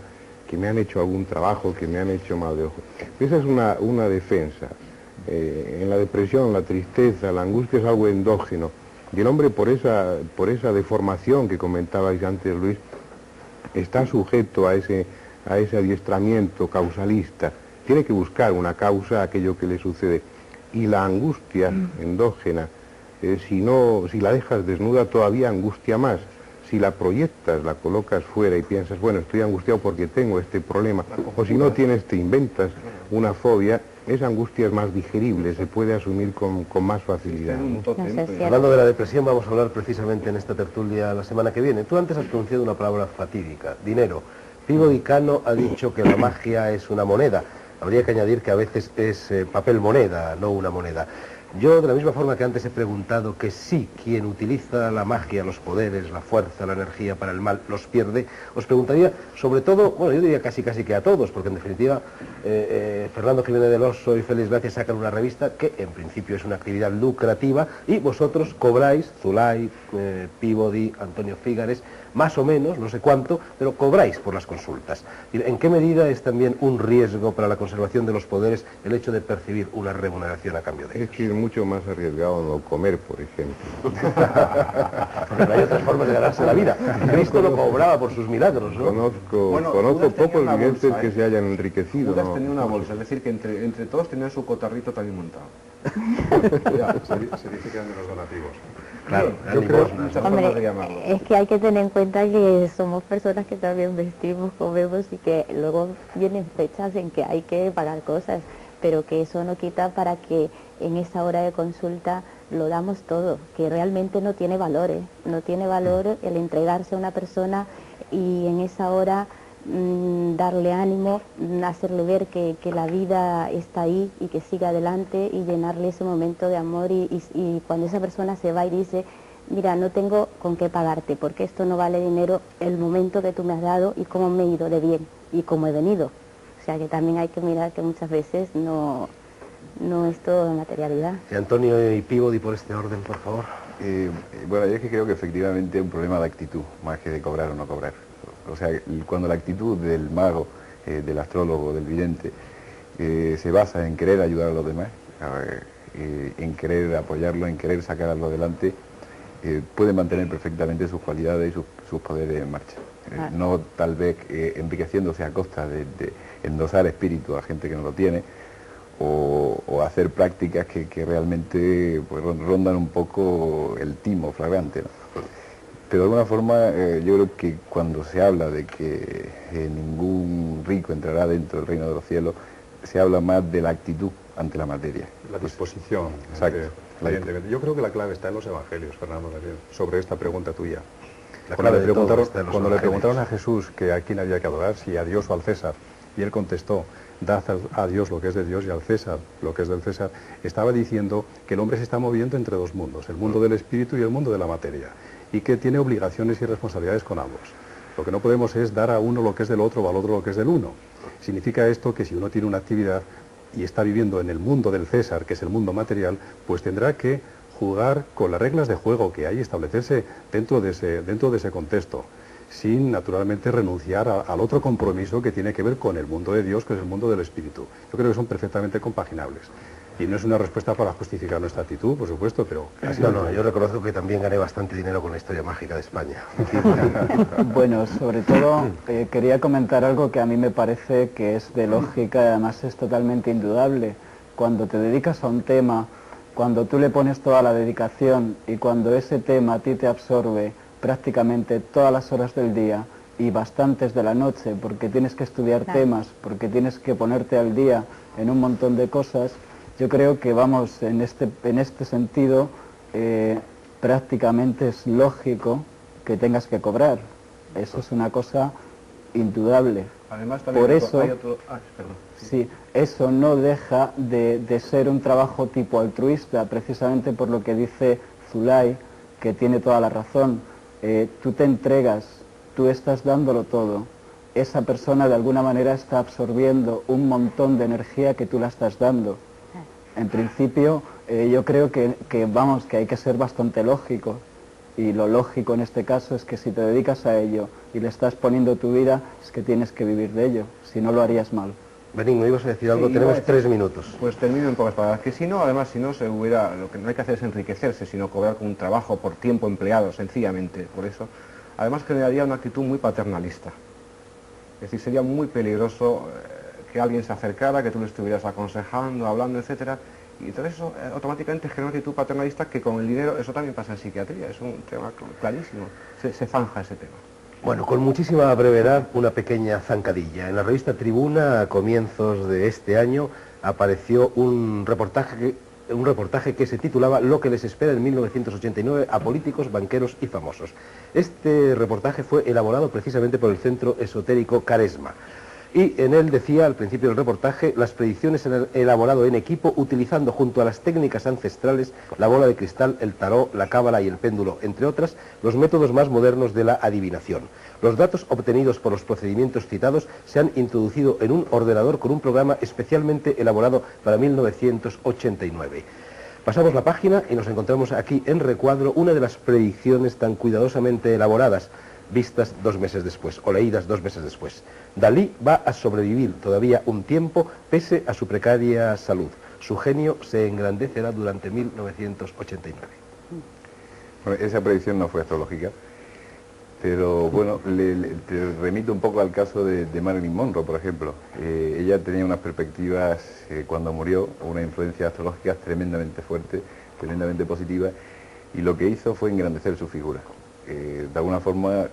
que me han hecho algún trabajo, que me han hecho mal de ojo. Esa es una defensa. En la depresión, la tristeza, la angustia es algo endógeno. Y el hombre, por esa deformación que comentabais antes, Luis, está sujeto a ese adiestramiento causalista. Tiene que buscar una causa a aquello que le sucede. Y la angustia endógena, si la dejas desnuda, todavía angustia más. Si la proyectas, la colocas fuera y piensas, bueno, estoy angustiado porque tengo este problema, o si no tienes, te inventas una fobia, esa angustia es más digerible, se puede asumir con más facilidad. Hablando de la depresión, vamos a hablar precisamente en esta tertulia la semana que viene. Tú antes has pronunciado una palabra fatídica, dinero. Peabody Cano ha dicho que la magia es una moneda. Habría que añadir que a veces es papel moneda, no una moneda. Yo, de la misma forma que antes he preguntado que sí, quien utiliza la magia, los poderes, la fuerza, la energía para el mal, los pierde, os preguntaría, sobre todo, bueno, yo diría casi que a todos, porque en definitiva, Fernando Jiménez del Oso y Félix Gracia sacan una revista que en principio es una actividad lucrativa y vosotros cobráis, Zulay, Peabody, Antonio Fígares, más o menos, no sé cuánto, pero cobráis por las consultas. ¿En qué medida es también un riesgo para la conservación de los poderes el hecho de percibir una remuneración a cambio de ellos? Es que es mucho más arriesgado no comer, por ejemplo. Porque hay otras formas de ganarse la vida. Cristo lo cobraba por sus milagros, ¿no? Conozco pocos videntes que se hayan enriquecido. Judas tenía una bolsa, es decir, que entre todos tenían su cotarrito también montado. Se dice que eran de los donativos. Claro, yo creo muchas formas de llamarlo. Es que hay que tener en cuenta que somos personas que también vestimos, comemos y que luego vienen fechas en que hay que pagar cosas, pero que eso no quita para que en esa hora de consulta lo damos todo, que realmente no tiene valor, no tiene valor el entregarse a una persona y en esa hora darle ánimo, hacerle ver que la vida está ahí y que siga adelante y llenarle ese momento de amor y cuando esa persona se va y dice, mira, no tengo con qué pagarte porque esto no vale dinero, el momento que tú me has dado y cómo me he ido de bien y cómo he venido. O sea que también hay que mirar que muchas veces no es todo materialidad. Antonio y Peabody, por este orden, por favor. Bueno, yo es que creo que efectivamente es un problema de actitud, más que de cobrar o no cobrar. O sea, cuando la actitud del mago, del astrólogo, del vidente, se basa en querer ayudar a los demás, en querer apoyarlo, en querer sacarlo adelante, puede mantener perfectamente sus cualidades y sus poderes en marcha. No tal vez enriqueciéndose a costa endosar espíritu a gente que no lo tiene, o hacer prácticas que realmente pues, rondan un poco el timo flagrante, ¿no? Pero de alguna forma yo creo que cuando se habla de que ningún rico entrará dentro del reino de los cielos, se habla más de la actitud ante la materia. La disposición. Exacto. Evidentemente. Yo creo que la clave está en los evangelios, Fernando Gabriel, sobre esta pregunta tuya. Cuando le preguntaron a Jesús que a quién había que adorar, si a Dios o al César, y él contestó, dad a Dios lo que es de Dios y al César lo que es del César, estaba diciendo que el hombre se está moviendo entre dos mundos, el mundo del espíritu y el mundo de la materia, y que tiene obligaciones y responsabilidades con ambos. Lo que no podemos es dar a uno lo que es del otro o al otro lo que es del uno. Significa esto que si uno tiene una actividad y está viviendo en el mundo del César, que es el mundo material, pues tendrá que jugar con las reglas de juego que hay, establecerse dentro de ese contexto, sin naturalmente renunciar al otro compromiso que tiene que ver con el mundo de Dios, que es el mundo del espíritu. Yo creo que son perfectamente compaginables. Y no es una respuesta para justificar nuestra actitud, por supuesto, pero... yo reconozco que también gané bastante dinero con la historia mágica de España. Bueno, sobre todo quería comentar algo que a mí me parece que es de lógica y además es totalmente indudable. Cuando te dedicas a un tema, cuando tú le pones toda la dedicación y cuando ese tema a ti te absorbe prácticamente todas las horas del día y bastantes de la noche, porque tienes que estudiar temas, porque tienes que ponerte al día en un montón de cosas, yo creo que vamos, en este sentido, prácticamente es lógico que tengas que cobrar. Eso es una cosa indudable. Además, también por eso, hay otro... perdón. Sí, eso no deja de ser un trabajo tipo altruista, precisamente por lo que dice Zulay, que tiene toda la razón. Tú te entregas, tú estás dándolo todo. Esa persona de alguna manera está absorbiendo un montón de energía que tú la estás dando. En principio, yo creo que hay que ser bastante lógico, y lo lógico en este caso es que si te dedicas a ello y le estás poniendo tu vida, es que tienes que vivir de ello, si no lo harías mal. Benigno, ibas a decir algo, tenemos 3 minutos. Pues termino en pocas palabras, que si no, además, si no se hubiera, lo que no hay que hacer es enriquecerse, sino cobrar con un trabajo por tiempo empleado, sencillamente, por eso. Además generaría una actitud muy paternalista. Es decir, sería muy peligroso que alguien se acercara, que tú le estuvieras aconsejando, hablando, etcétera, y entonces eso automáticamente genera una actitud paternalista que con el dinero, eso también pasa en psiquiatría, es un tema clarísimo, se zanja ese tema. Bueno, con muchísima brevedad, una pequeña zancadilla. En la revista Tribuna, a comienzos de este año, apareció un reportaje que se titulaba Lo que les espera en 1989 a políticos, banqueros y famosos. Este reportaje fue elaborado precisamente por el centro esotérico Caresma. Y en él decía, al principio del reportaje, las predicciones se han elaborado en equipo utilizando junto a las técnicas ancestrales la bola de cristal, el tarot, la cábala y el péndulo, entre otras, los métodos más modernos de la adivinación. Los datos obtenidos por los procedimientos citados se han introducido en un ordenador con un programa especialmente elaborado para 1989. Pasamos la página y nos encontramos aquí en recuadro una de las predicciones tan cuidadosamente elaboradas, vistas 2 meses después, o leídas 2 meses después. Dalí va a sobrevivir todavía un tiempo pese a su precaria salud. Su genio se engrandecerá durante 1989. Bueno, esa predicción no fue astrológica, pero bueno, te remito un poco al caso de Marilyn Monroe, por ejemplo. Ella tenía unas perspectivas, cuando murió, una influencia astrológica tremendamente fuerte, tremendamente positiva, y lo que hizo fue engrandecer su figura. De alguna forma,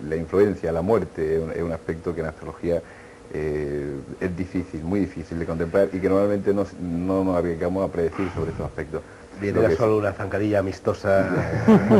la influencia, la muerte, es un aspecto que en astrología es difícil, muy difícil de contemplar y que normalmente no nos arriesgamos a predecir sobre estos aspectos. Bien, era solo una zancadilla amistosa,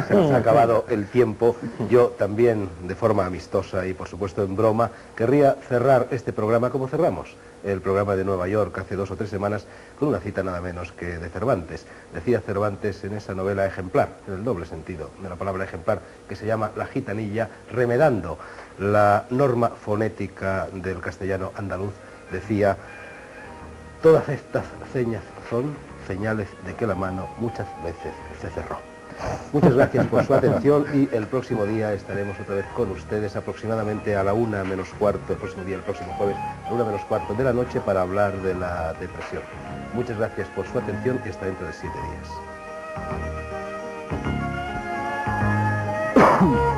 se nos ha acabado el tiempo. Yo también, de forma amistosa y por supuesto en broma, querría cerrar este programa como cerramos el programa de Nueva York hace 2 o 3 semanas con una cita nada menos que de Cervantes. Decía Cervantes en esa novela ejemplar, en el doble sentido de la palabra ejemplar, que se llama La gitanilla, remedando la norma fonética del castellano andaluz, decía: todas estas señas son señales de que la mano muchas veces se cerró. Muchas gracias por su atención y el próximo día estaremos otra vez con ustedes aproximadamente a la 1 menos cuarto, el próximo día, el próximo jueves, a la 1 menos cuarto de la noche para hablar de la depresión. Muchas gracias por su atención y hasta dentro de 7 días.